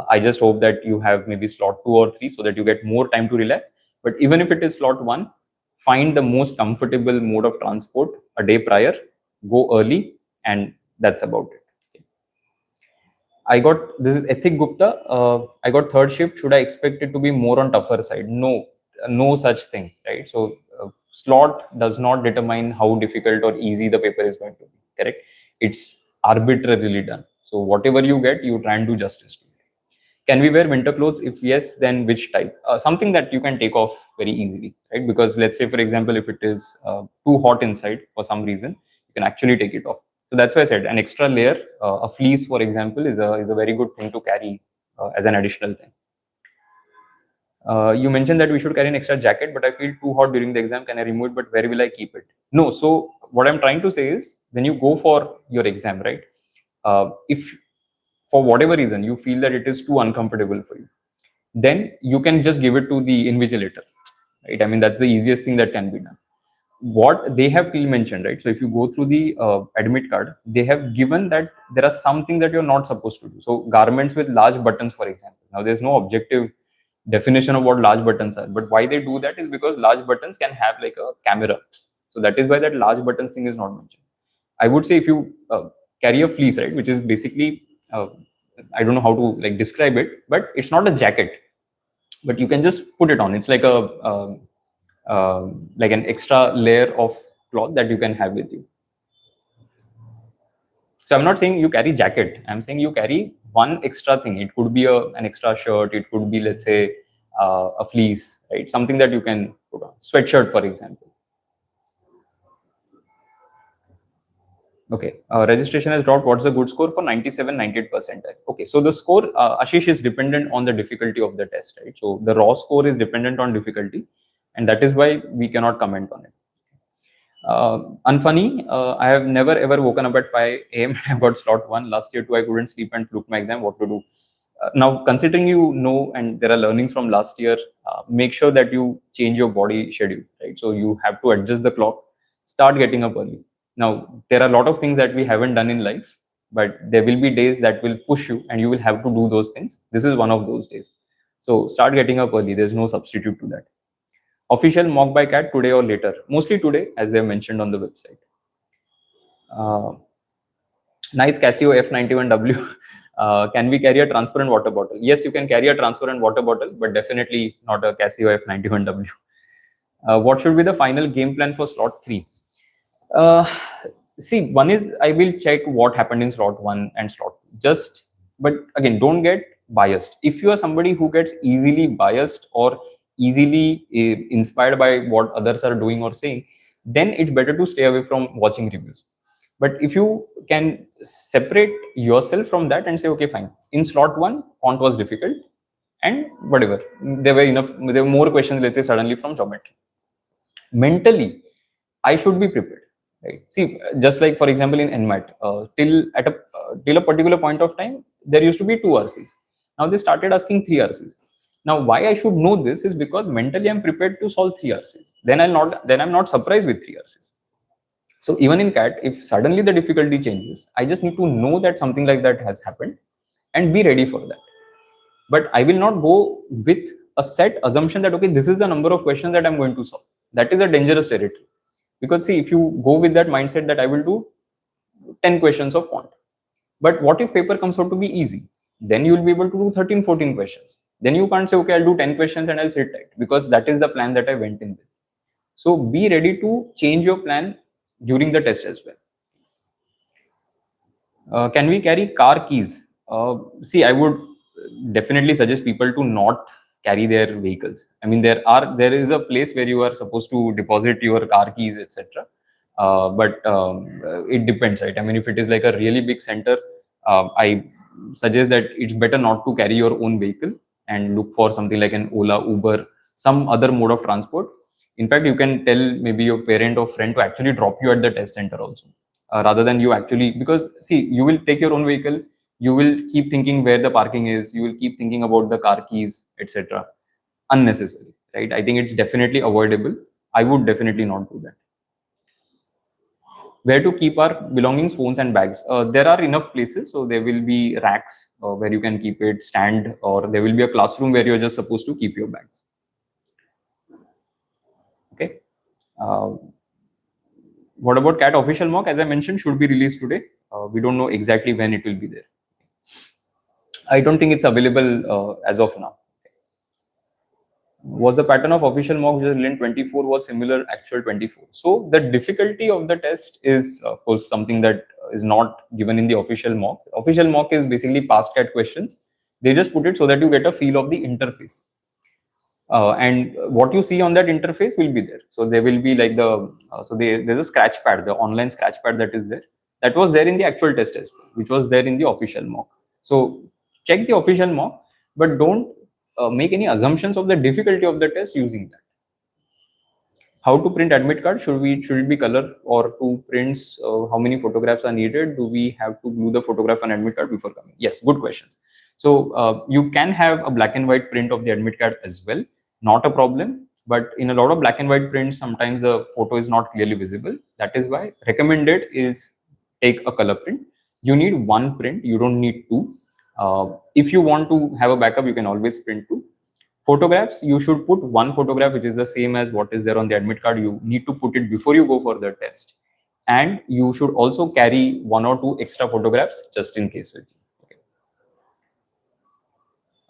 I just hope that you have maybe slot 2 or 3 so that you get more time to relax. But even if it is slot 1, find the most comfortable mode of transport a day prior, go early, and that's about it. I got, this is Ethik Gupta. I got third shift. Should I expect it to be more on tougher side? No, no such thing, right? So slot does not determine how difficult or easy the paper is going to be, correct? It's arbitrarily done. So whatever you get, you try and do justice to it. Can we wear winter clothes? If yes, then which type? Something that you can take off very easily, right? Because let's say, for example, if it is too hot inside for some reason, you can actually take it off. So that's why I said an extra layer, a fleece, for example, is a very good thing to carry as an additional thing. You mentioned that we should carry an extra jacket, but I feel too hot during the exam. Can I remove it? But where will I keep it? No. So what I'm trying to say is, when you go for your exam, right? If for whatever reason you feel that it is too uncomfortable for you, then you can just give it to the invigilator, right? I mean, that's the easiest thing that can be done. What they have mentioned, right? So if you go through the admit card, they have given that there are some things that you're not supposed to do. So garments with large buttons, for example. Now there's no objective definition of what large buttons are, but why they do that is because large buttons can have like a camera. So that is why that large buttons thing is not mentioned. I would say if you carry a fleece, right, which is basically, I don't know how to like describe it, but it's not a jacket, but you can just put it on. It's like like an extra layer of cloth that you can have with you. So I'm not saying you carry jacket. I'm saying you carry one extra thing. It could be an extra shirt. It could be, let's say, a fleece, right? Something that you can put on. Sweatshirt, for example. Okay, registration has dropped. What's the good score for 97, 98%? Okay, so the score, Ashish, is dependent on the difficulty of the test, right? So the raw score is dependent on difficulty, and that is why we cannot comment on it. Unfunny, I have never ever woken up at 5 a.m. I got slot 1. Last year too, I couldn't sleep and fluke my exam. What to do? Now, considering you know, and there are learnings from last year, make sure that you change your body schedule, right? So you have to adjust the clock, start getting up early. Now, there are a lot of things that we haven't done in life, but there will be days that will push you and you will have to do those things. This is one of those days. So start getting up early. There's no substitute to that. Official mock by CAT today or later. Mostly today, as they mentioned on the website. Uh, nice Casio F91W. Can we carry a transparent water bottle? Yes, you can carry a transparent water bottle, but definitely not a Casio F91W. What should be the final game plan for slot 3? Uh, See, one is I will check what happened in slot 1 and slot 2. Just, but again, don't get biased. If you are somebody who gets easily biased or easily inspired by what others are doing or saying, then it's better to stay away from watching reviews. But if you can separate yourself from that and say, okay, fine, in slot 1, font was difficult, and whatever, there were more questions, let's say, suddenly from geometry. Mentally, I should be prepared, right? See, just like for example in NMAT, till a particular point of time, there used to be 2 RCs. Now they started asking 3 RCs. Now, why I should know this is because mentally I'm prepared to solve 3 RCs. Then I'm not surprised with 3 RCs. So even in CAT, if suddenly the difficulty changes, I just need to know that something like that has happened and be ready for that. But I will not go with a set assumption that, okay, this is the number of questions that I'm going to solve. That is a dangerous territory. Because see, if you go with that mindset that I will do 10 questions of quant, but what if paper comes out to be easy? Then you will be able to do 13, 14 questions. Then you can't say, okay, I'll do 10 questions and I'll sit tight, because that is the plan that I went in with. So be ready to change your plan during the test as well. Can we carry car keys? See, I would definitely suggest people to not carry their vehicles. I mean, there is a place where you are supposed to deposit your car keys, etc. But it depends, right? I mean, if it is like a really big center, I suggest that it's better not to carry your own vehicle and look for something like an Ola, Uber, some other mode of transport. In fact, you can tell maybe your parent or friend to actually drop you at the test center also, rather than you actually, because see, you will take your own vehicle, you will keep thinking where the parking is, you will keep thinking about the car keys, etc. Unnecessary, right? I think it's definitely avoidable. I would definitely not do that. Where to keep our belongings, phones and bags? There are enough places, so there will be racks where you can keep it, stand, or there will be a classroom where you're just supposed to keep your bags. Okay. What about CAT official mock? As I mentioned, should be released today. We don't know exactly when it will be there. I don't think it's available as of now. Was the pattern of official mock just in 24 was similar actual 24? So the difficulty of the test is, of course, something that is not given in the official mock. Official mock is basically past CAT questions. They just put it so that you get a feel of the interface. And what you see on that interface will be there. So there will be like there's a scratch pad, the online scratch pad that is there. That was there in the actual test as well, which was there in the official mock. So check the official mock, but don't make any assumptions of the difficulty of the test using that. How to print admit card? Should it be color, or two prints? How many photographs are needed? Do we have to glue the photograph on admit card before coming? Yes, good questions. So you can have a black and white print of the admit card as well, not a problem. But in a lot of black and white prints, sometimes the photo is not clearly visible. That is why recommended is take a color print. You need one print. You don't need two. If you want to have a backup, you can always print two. Photographs, you should put one photograph which is the same as what is there on the admit card. You need to put it before you go for the test, and you should also carry 1 or 2 extra photographs just in case with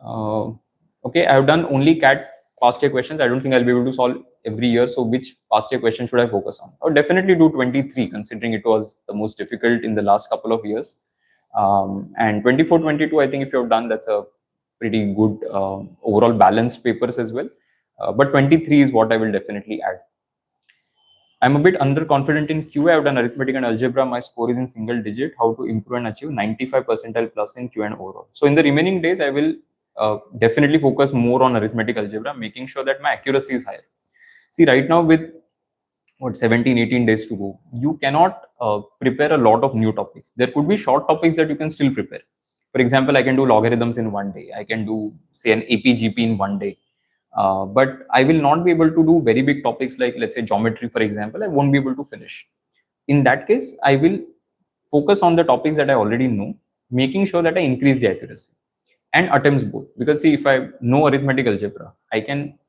you. Okay, I have done only CAT past year questions. I don't think I'll be able to solve every year. So which past year question should I focus on? I would definitely do 23, considering it was the most difficult in the last couple of years. And 24, 22, I think if you have done, that's a pretty good overall balanced papers as well. But 23 is what I will definitely add. I'm a bit underconfident in QA. I've done arithmetic and algebra. My score is in single digit. How to improve and achieve 95 percentile plus in QA and overall? So in the remaining days, I will definitely focus more on arithmetic algebra, making sure that my accuracy is higher. See, right now with what 17, 18 days to go, you cannot prepare a lot of new topics. There could be short topics that you can still prepare. For example, I can do logarithms in one day. I can do, say, an APGP in one day. But I will not be able to do very big topics like, let's say, geometry, for example. I won't be able to finish. In that case, I will focus on the topics that I already know, making sure that I increase the accuracy and attempts both. Because see, if I know arithmetic algebra, I can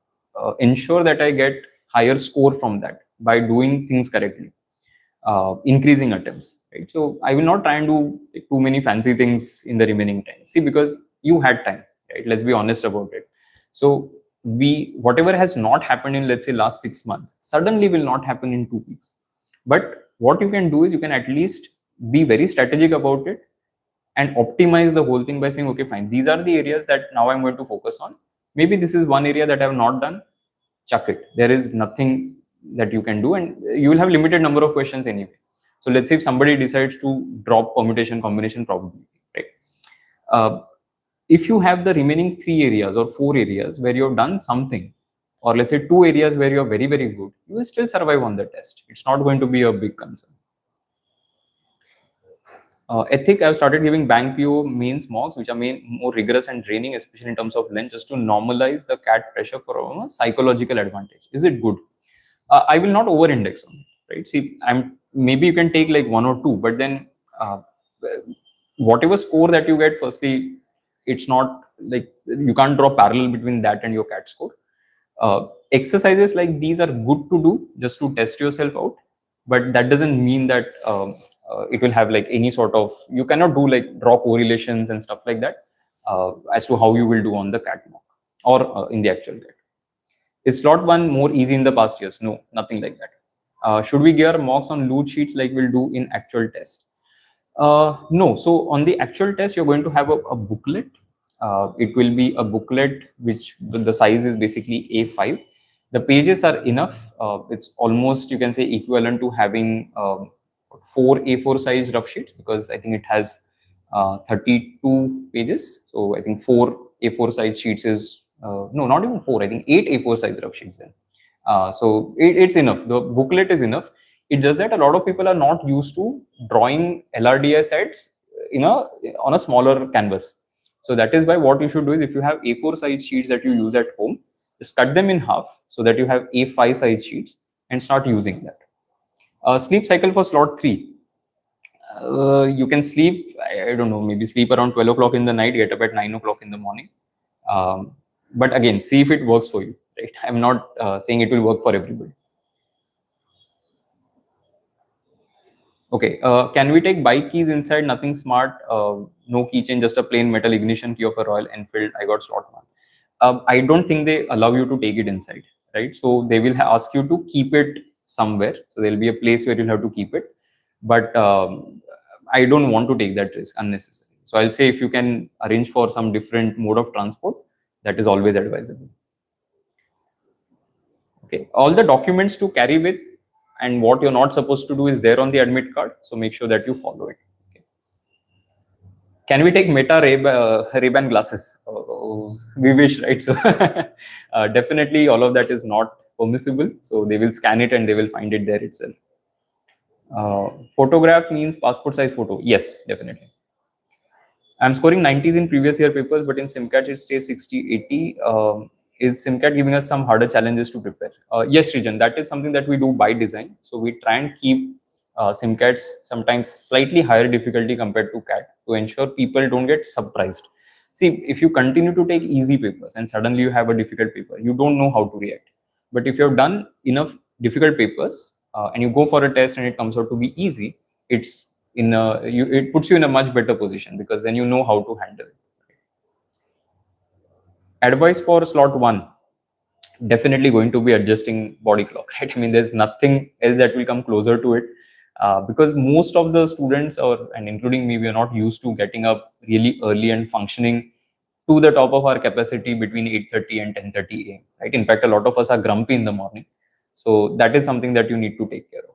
ensure that I get higher score from that by doing things correctly, increasing attempts, right? So I will not try and do too many fancy things in the remaining time. See, because you had time, right? Let's be honest about it. So whatever has not happened in, let's say, last 6 months, suddenly will not happen in 2 weeks. But what you can do is you can at least be very strategic about it and optimize the whole thing by saying, okay, fine, these are the areas that now I'm going to focus on. Maybe this is one area that I have not done. Chuck it. There is nothing that you can do, and you will have limited number of questions anyway. So let's say if somebody decides to drop permutation combination probability, right? If you have the remaining 3 areas or 4 areas where you have done something, or let's say 2 areas where you are very, very good, you will still survive on the test. It's not going to be a big concern. Ethic, I've started giving bank PO mains mocks, which are more rigorous and draining, especially in terms of length, just to normalize the CAT pressure for a psychological advantage. Is it good? I will not over-index on it, right? See, maybe you can take like 1 or 2, but then whatever score that you get, firstly, it's not like you can't draw parallel between that and your CAT score. Exercises like these are good to do just to test yourself out, but that doesn't mean that it will have like any sort of, you cannot do like draw correlations and stuff like that as to how you will do on the CAT mock or in the actual CAT. Is slot 1 more easy in the past years? No, nothing like that. Should we give our mocks on loot sheets like we'll do in actual test? No. So on the actual test, you're going to have a booklet. It will be a booklet which the size is basically A5. The pages are enough. It's almost, you can say, equivalent to having 4 A4 size rough sheets, because I think it has 32 pages. So I think 4 A4 size sheets is, no, not even 4, I think 8 A4 size rough sheets then. So it's enough. The booklet is enough. It's just that a lot of people are not used to drawing LRDI sets on a smaller canvas. So that is why what you should do is, if you have A4 size sheets that you use at home, just cut them in half so that you have A5 size sheets and start using that. Sleep cycle for slot 3. You can sleep, I don't know, maybe sleep around 12 o'clock in the night, get up at 9 o'clock in the morning. But again, see if it works for you, right? I'm not saying it will work for everybody. Okay, can we take bike keys inside? Nothing smart, no keychain, just a plain metal ignition key of a Royal Enfield. I got slot 1. I don't think they allow you to take it inside, right? So they will ask you to keep it somewhere. So there'll be a place where you'll have to keep it. But I don't want to take that risk unnecessarily. So I'll say if you can arrange for some different mode of transport, that is always advisable. Okay, all the documents to carry with and what you're not supposed to do is there on the admit card. So make sure that you follow it. Okay. Can we take Meta Ray-Ban glasses? Oh, we wish, right? So definitely all of that is not permissible. So they will scan it and they will find it there itself. Photograph means passport size photo. Yes, definitely. I'm scoring 90s in previous year papers, but in SimCAT it stays 60, 80. Is SimCAT giving us some harder challenges to prepare? Yes, Region, that is something that we do by design. So we try and keep SimCATs sometimes slightly higher difficulty compared to CAT to ensure people don't get surprised. See, if you continue to take easy papers and suddenly you have a difficult paper, you don't know how to react. But if you have done enough difficult papers and you go for a test and it comes out to be easy, it puts you in a much better position, because then you know how to handle it. Advice for slot 1, definitely going to be adjusting body clock, right? I mean, there's nothing else that will come closer to it, because most of the students, and including me, we are not used to getting up really early and functioning to the top of our capacity between 8:30 and 10:30 a.m. Right? In fact, a lot of us are grumpy in the morning. So that is something that you need to take care of.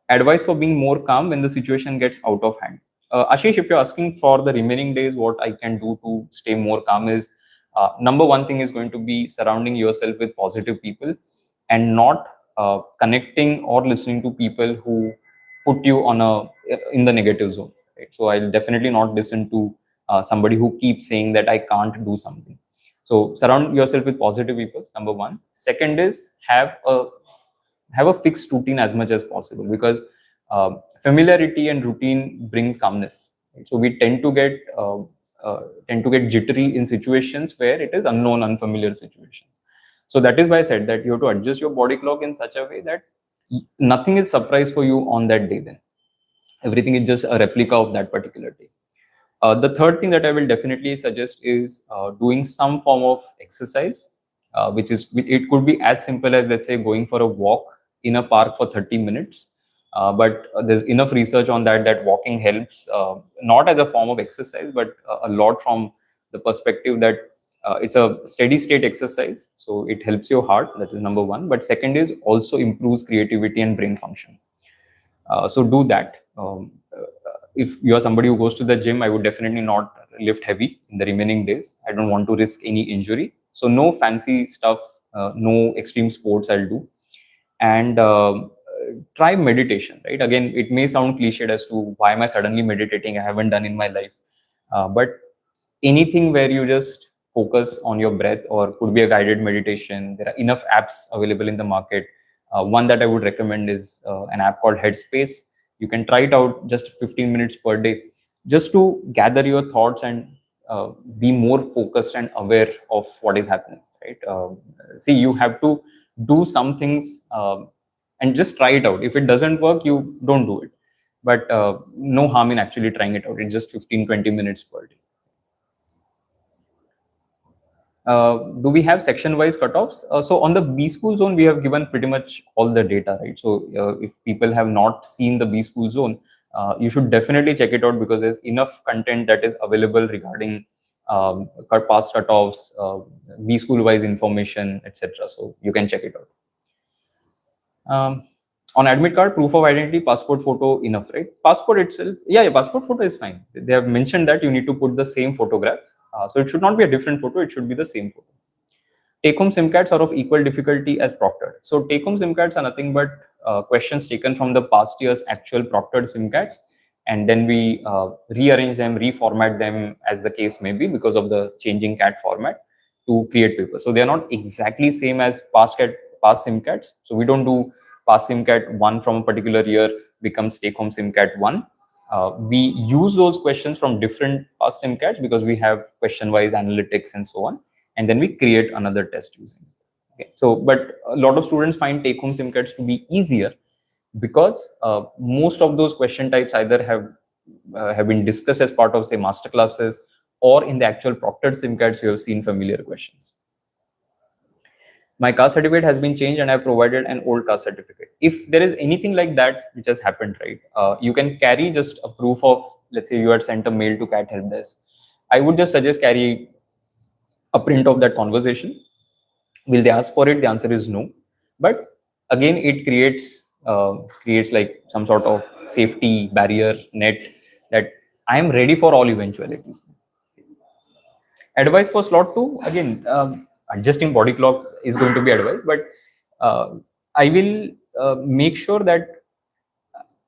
Advice for being more calm when the situation gets out of hand. Ashish, if you're asking for the remaining days, what I can do to stay more calm is, number one thing is going to be surrounding yourself with positive people and not connecting or listening to people who put you on in the negative zone, right? So I'll definitely not listen to somebody who keeps saying that I can't do something. So surround yourself with positive people, number one. Second is have a fixed routine as much as possible, because familiarity and routine brings calmness, right? So we tend to get jittery in situations where it is unknown, unfamiliar situations. So that is why I said that you have to adjust your body clock in such a way that nothing is surprise for you on that day. Then everything is just a replica of that particular day. The third thing that I will definitely suggest is doing some form of exercise, which is, it could be as simple as, let's say, going for a walk in a park for 30 minutes. But there's enough research on that walking helps, not as a form of exercise, but a lot from the perspective that it's a steady state exercise. So it helps your heart. That is number one. But second is also improves creativity and brain function. So do that. If you are somebody who goes to the gym, I would definitely not lift heavy in the remaining days. I don't want to risk any injury. So no fancy stuff, no extreme sports I'll do. And try meditation, right? Again, it may sound cliched as to why am I suddenly meditating? I haven't done in my life. But anything where you just focus on your breath, or could be a guided meditation. There are enough apps available in the market. One that I would recommend is an app called Headspace. You can try it out just 15 minutes per day, just to gather your thoughts and be more focused and aware of what is happening, right? See, you have to do some things and just try it out. If it doesn't work, you don't do it. But no harm in actually trying it out. It's just 15-20 minutes per day. Do we have section-wise cutoffs? So on the B school zone, we have given pretty much all the data, right? So if people have not seen the B school zone, you should definitely check it out, because there's enough content that is available regarding past cutoffs, B school-wise information, etc. So you can check it out. On admit card, proof of identity, passport photo enough, right? Passport itself, yeah, passport photo is fine. They have mentioned that you need to put the same photograph. So it should not be a different photo, it should be the same photo. Take-home SIM cards are of equal difficulty as proctored. So take-home SIM cards are nothing but questions taken from the past year's actual proctored SIM cards, and then we rearrange them, reformat them as the case may be, because of the changing CAT format, to create papers. So they are not exactly same as past SIM cards. So we don't do past SIM card 1 from a particular year becomes take-home SIM card 1. We use those questions from different past SIM cards, because we have question-wise analytics and so on, and then we create another test using it. Okay. So, but a lot of students find take-home SIM cards to be easier, because most of those question types either have been discussed as part of, say, master classes, or in the actual proctored SIM cards you have seen familiar questions. My caste certificate has been changed and I have provided an old caste certificate. If there is anything like that which has happened, right, you can carry just a proof of, let's say you had sent a mail to CAT help desk. I would just suggest carry a print of that conversation. Will they ask for it? The answer is no. But again, it creates like some sort of safety barrier net, that I am ready for all eventualities. Advice for slot 2, again, adjusting body clock is going to be advised, but I will make sure that,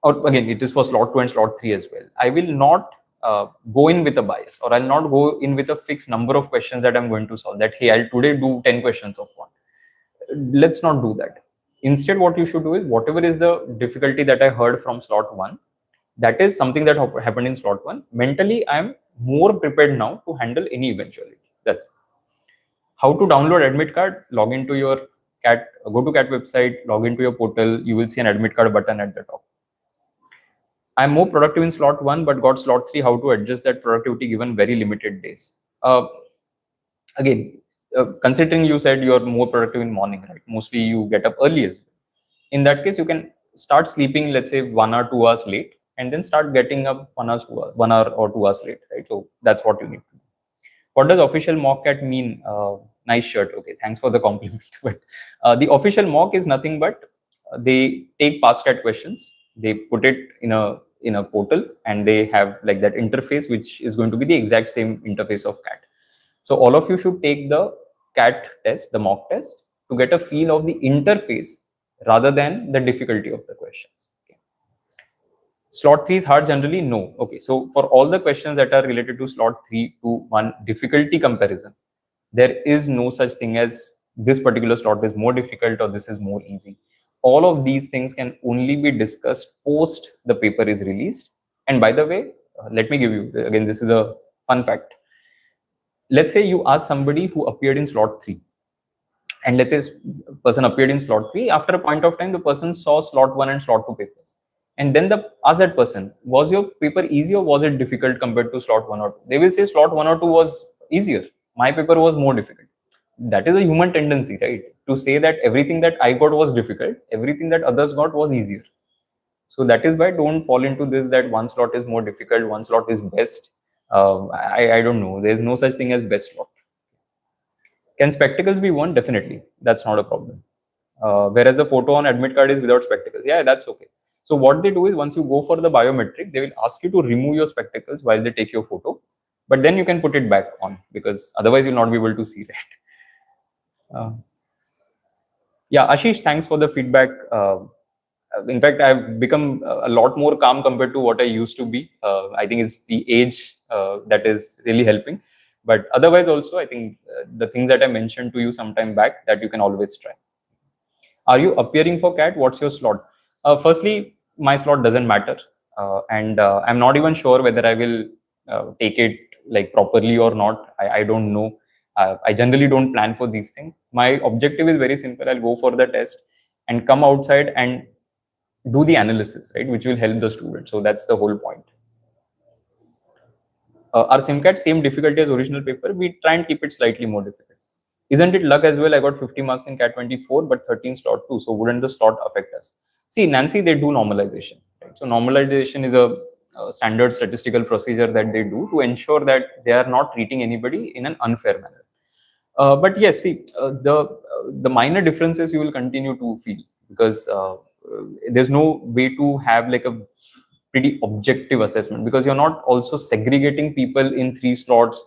or again, it is for slot 2 and slot 3 as well. I will not go in with a bias, or I'll not go in with a fixed number of questions that I'm going to solve. That, hey, I'll today do 10 questions of one. Let's not do that. Instead, what you should do is, whatever is the difficulty that I heard from slot 1, that is something that happened in slot 1. Mentally, I'm more prepared now to handle any eventuality. That's it. How to download admit card? Log into your CAT, go to CAT website, log into your portal. You will see an admit card button at the top. I'm more productive in slot 1, but got slot 3. How to adjust that productivity given very limited days? Again, considering you said you're more productive in morning, right? Mostly you get up early as well. In that case, you can start sleeping, let's say 1 or 2 hours late, and then start getting up 1 hour or 2 hours late, right? So that's what you need to do. What does official mock CAT mean? Nice shirt. Okay, thanks for the compliment. But the official mock is nothing but they take past CAT questions, they put it in a portal, and they have like that interface, which is going to be the exact same interface of CAT. So all of you should take the CAT test, the mock test, to get a feel of the interface rather than the difficulty of the questions. Okay. Slot 3 is hard generally? No. Okay, so for all the questions that are related to slot 3 to 1 difficulty comparison, there is no such thing as this particular slot is more difficult or this is more easy. All of these things can only be discussed post the paper is released. And by the way, let me give you, again, this is a fun fact. Let's say you ask somebody who appeared in slot 3, and let's say person appeared in slot 3. After a point of time, the person saw slot 1 and slot 2 papers, and then ask that person, was your paper easy or was it difficult compared to slot 1 or 2? They will say slot 1 or 2 was easier, my paper was more difficult. That is a human tendency, right, to say that everything that I got was difficult, everything that others got was easier. So that is why don't fall into this that one slot is more difficult, one slot is best. I don't know, there's no such thing as best slot. Can spectacles be worn? Definitely, that's not a problem. Whereas the photo on admit card is without spectacles. Yeah, that's okay. So what they do is once you go for the biometric, they will ask you to remove your spectacles while they take your photo, but then you can put it back on because otherwise you'll not be able to see that. Yeah, Ashish, thanks for the feedback. In fact, I've become a lot more calm compared to what I used to be. I think it's the age that is really helping. But otherwise, also, I think the things that I mentioned to you sometime back that you can always try. Are you appearing for CAT? What's your slot? Firstly, my slot doesn't matter, and I'm not even sure whether I will take it like properly or not. I don't know. I generally don't plan for these things. My objective is very simple. I'll go for the test and come outside and do the analysis, right, which will help the student. So that's the whole point. Our SimCAT same difficulty as original paper. We try and keep it slightly more difficult. Isn't it luck as well? I got 50 marks in CAT 24, but 13 slot 2. So wouldn't the slot affect us? See, Nancy, they do normalization. Right? So normalization is a standard statistical procedure that they do to ensure that they are not treating anybody in an unfair manner. But yes, see, the minor differences you will continue to feel because there's no way to have like a pretty objective assessment because you're not also segregating people in 3 slots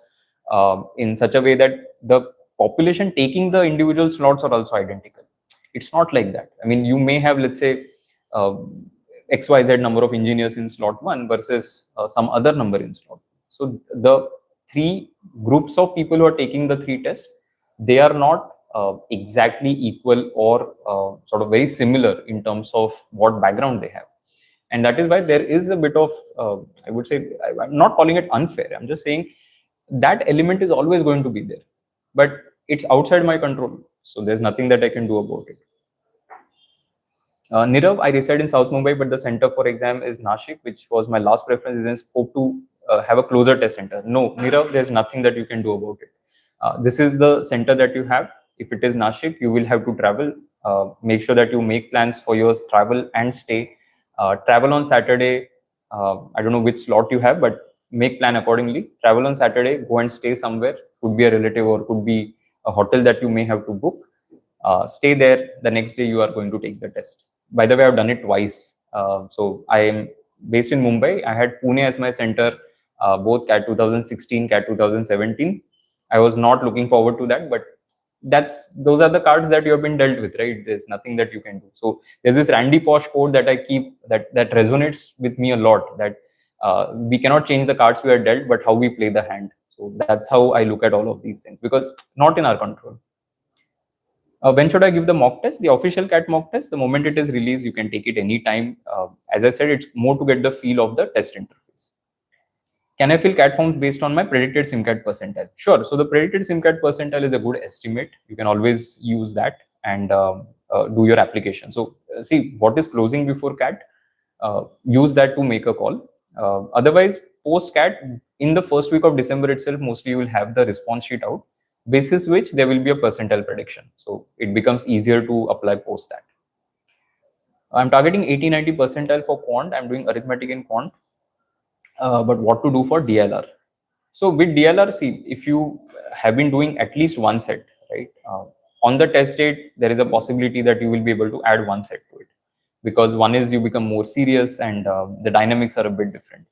in such a way that the population taking the individual slots are also identical. It's not like that. I mean, you may have, let's say, uh, XYZ number of engineers in slot 1 versus some other number in slot 2. So the 3 groups of people who are taking the 3 tests, they are not exactly equal or sort of very similar in terms of what background they have. And that is why there is a bit of, I would say, I'm not calling it unfair. I'm just saying that element is always going to be there, but it's outside my control. So there's nothing that I can do about it. Nirav, I reside in South Mumbai, but the center for exam is Nashik, which was my last preference. Is in scope to have a closer test center. No, Nirav, there's nothing that you can do about it. This is the center that you have. If it is Nashik, you will have to travel. Make sure that you make plans for your travel and stay. Travel on Saturday. I don't know which slot you have, but make plan accordingly. Travel on Saturday, go and stay somewhere. Could be a relative or could be a hotel that you may have to book. Stay there. The next day you are going to take the test. By the way, I've done it twice. So I am based in Mumbai. I had Pune as my center, both CAT 2016, CAT 2017. I was not looking forward to that, but those are the cards that you have been dealt with, right? There's nothing that you can do. So there's this Randy Posh quote that I keep that resonates with me a lot. That we cannot change the cards we are dealt, but how we play the hand. So that's how I look at all of these things because not in our control. When should I give the mock test? The official CAT mock test, the moment it is released, you can take it anytime. As I said, it's more to get the feel of the test interface. Can I fill CAT forms based on my predicted SimCAT percentile? Sure. So the predicted SimCAT percentile is a good estimate. You can always use that and do your application. So see what is closing before CAT. Use that to make a call. Otherwise, post CAT, in the first week of December itself, mostly you will have the response sheet out, basis which there will be a percentile prediction. So it becomes easier to apply post that. I'm targeting 80-90 percentile for quant. I'm doing arithmetic in quant, but what to do for DLR? So with DLR, see, if you have been doing at least one set, right? On the test date, there is a possibility that you will be able to add one set to it because one is you become more serious and the dynamics are a bit different.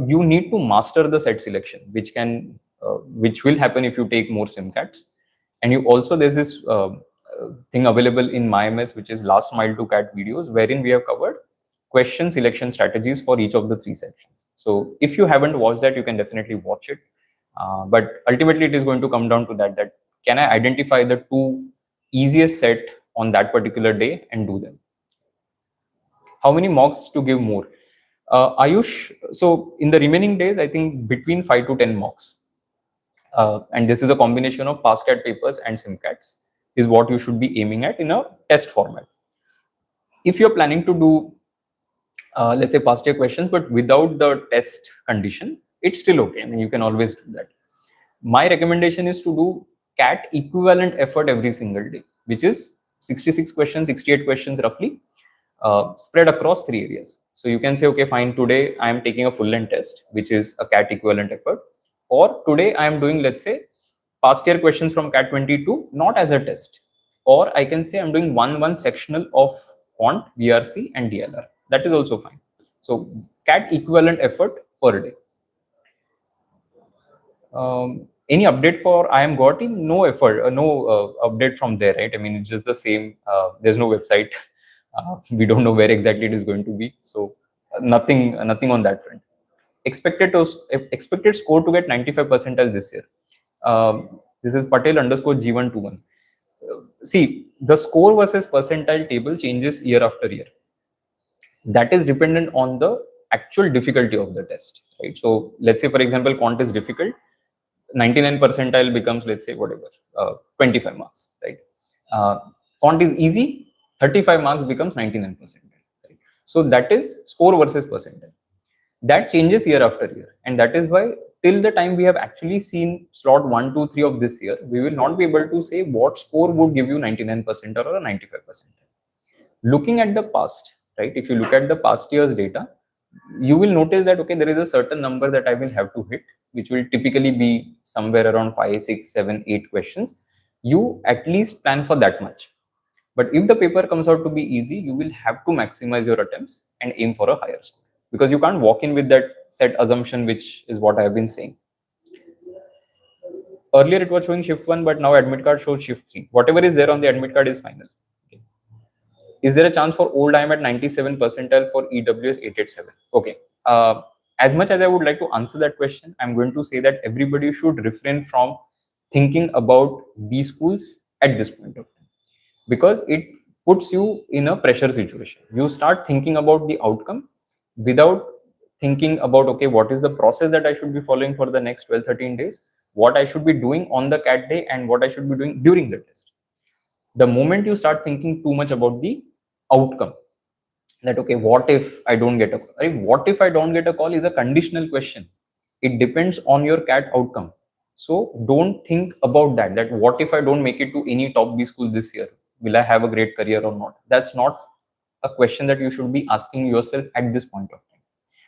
You need to master the set selection, which will happen if you take more SimCATs. And you also, there's this thing available in MyMS, which is Last Mile to CAT videos, wherein we have covered question selection strategies for each of the 3 sections. So if you haven't watched that, you can definitely watch it. But ultimately, it is going to come down to that can I identify the 2 easiest set on that particular day and do them? How many mocks to give more? Ayush, so in the remaining days, I think between 5 to 10 mocks. And this is a combination of past CAT papers and SimCATs is what you should be aiming at in a test format. If you're planning to do, let's say, past year questions, but without the test condition, it's still okay. I mean, you can always do that. My recommendation is to do CAT equivalent effort every single day, which is 66 questions, 68 questions roughly, spread across 3 areas. So you can say, okay, fine, today I am taking a full length test, which is a CAT equivalent effort, or today I am doing, let's say, past year questions from CAT 22, not as a test, or I can say I'm doing one sectional of quant, VRC, and DLR. That is also fine. So CAT equivalent effort per day. Any update for I am got team? No effort, no update from there, right? I mean, it's just the same. There's no website. We don't know where exactly it is going to be. So nothing on that front. Expected score to get 95 percentile this year. This is Patel underscore G121. See, the score versus percentile table changes year after year. That is dependent on the actual difficulty of the test, right? So let's say, for example, quant is difficult, 99 percentile becomes, let's say, whatever, 25 marks, right? Quant is easy, 35 marks becomes 99 percentile, right? So that is score versus percentile. That changes year after year, and that is why till the time we have actually seen slot 1, 2, 3 of this year, we will not be able to say what score would give you 99 percentile or a 95 percentile. Looking at the past, right? If you look at the past year's data, you will notice that, okay, there is a certain number that I will have to hit, which will typically be somewhere around 5, 6, 7, 8 questions. You at least plan for that much. But if the paper comes out to be easy, you will have to maximize your attempts and aim for a higher score, because you can't walk in with that set assumption, which is what I have been saying. Earlier it was showing shift 1, but now admit card shows shift 3. Whatever is there on the admit card is final. Okay. Is there a chance for old I am at 97 percentile for EWS 887? Okay. As much as I would like to answer that question, I'm going to say that everybody should refrain from thinking about these schools at this point of time, because it puts you in a pressure situation. You start thinking about the outcome without thinking about, okay, what is the process that I should be following for the next 12, 13 days, what I should be doing on the CAT day, and what I should be doing during the test. The moment you start thinking too much about the outcome, that, okay, what if I don't get a call? Right? What if I don't get a call is a conditional question. It depends on your CAT outcome. So don't think about that what if I don't make it to any top B school this year? Will I have a great career or not? That's not a question that you should be asking yourself at this point of time.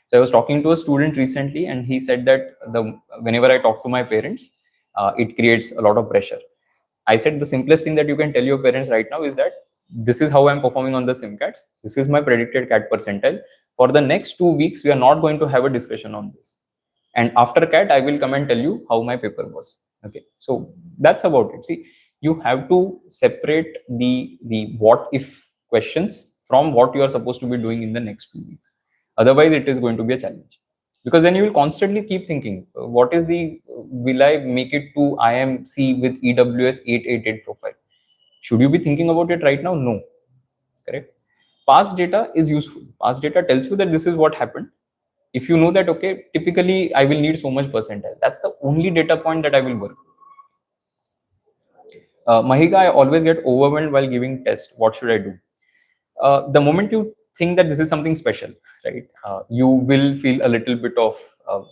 So I was talking to a student recently, and he said that whenever I talk to my parents, it creates a lot of pressure. I said the simplest thing that you can tell your parents right now is that this is how I'm performing on the SimCATs. This is my predicted CAT percentile. For the next 2 weeks, we are not going to have a discussion on this. And after CAT, I will come and tell you how my paper was. Okay, so that's about it. See, you have to separate the what if questions from what you are supposed to be doing in the next 2 weeks. Otherwise, it is going to be a challenge, because then you will constantly keep thinking, what is the, will I make it to IMC with EWS 888 profile? Should you be thinking about it right now? No, correct. Past data is useful. Past data tells you that this is what happened. If you know that, okay, typically I will need so much percentile, that's the only data point that I will work. Mahika, I always get overwhelmed while giving test. What should I do? The moment you think that this is something special, right, you will feel a little bit of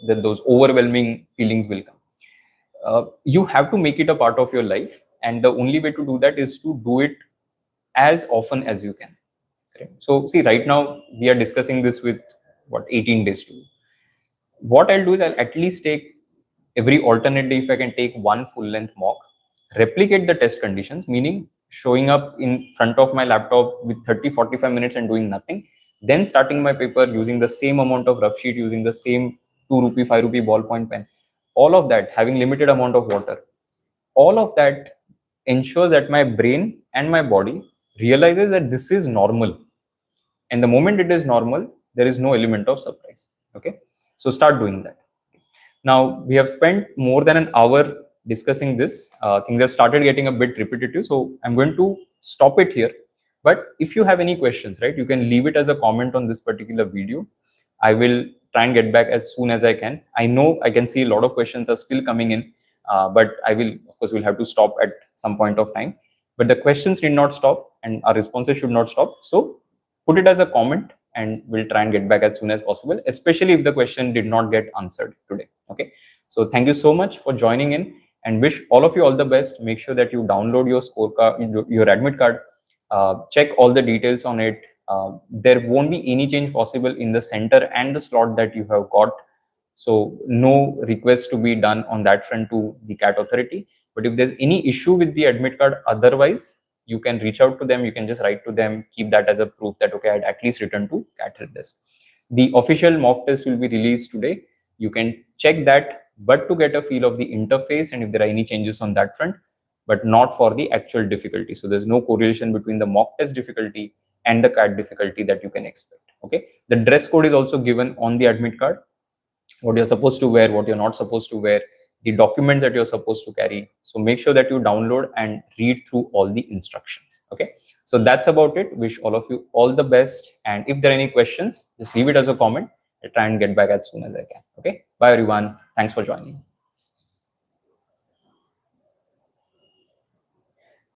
that those overwhelming feelings will come. You have to make it a part of your life, and the only way to do that is to do it as often as you can. Correct? So see, right now we are discussing this with what 18 days to do. What I'll do is I'll at least take every alternate day, if I can take one full length mock, replicate the test conditions, meaning showing up in front of my laptop with 30-45 minutes and doing nothing, then starting my paper using the same amount of rough sheet, using the same 2 rupee, 5 rupee ballpoint pen, all of that, having limited amount of water, all of that ensures that my brain and my body realizes that this is normal. And the moment it is normal, there is no element of surprise. Okay. So start doing that. Now, we have spent more than an hour discussing this. Things have started getting a bit repetitive. So I'm going to stop it here. But if you have any questions, right, you can leave it as a comment on this particular video. I will try and get back as soon as I can. I know I can see a lot of questions are still coming in, but I will, of course, we'll have to stop at some point of time. But the questions need not stop and our responses should not stop. So put it as a comment and we'll try and get back as soon as possible, especially if the question did not get answered today. Okay. So thank you so much for joining in and wish all of you all the best. Make sure that you download your scorecard, your admit card, check all the details on it. There won't be any change possible in the center and the slot that you have got. So no request to be done on that front to the CAT authority. But if there's any issue with the admit card, otherwise, you can reach out to them. You can just write to them, keep that as a proof that, okay, I'd at least returned to CAT help desk. The official mock test will be released today. You can check that, but to get a feel of the interface and if there are any changes on that front, but not for the actual difficulty. So there's no correlation between the mock test difficulty and the CAT difficulty that you can expect. Okay. The dress code is also given on the admit card. What you're supposed to wear, what you're not supposed to wear, the documents that you're supposed to carry. So make sure that you download and read through all the instructions. Okay. So that's about it. Wish all of you all the best. And if there are any questions, just leave it as a comment. I'll try and get back as soon as I can. Okay. Bye everyone. Thanks for joining.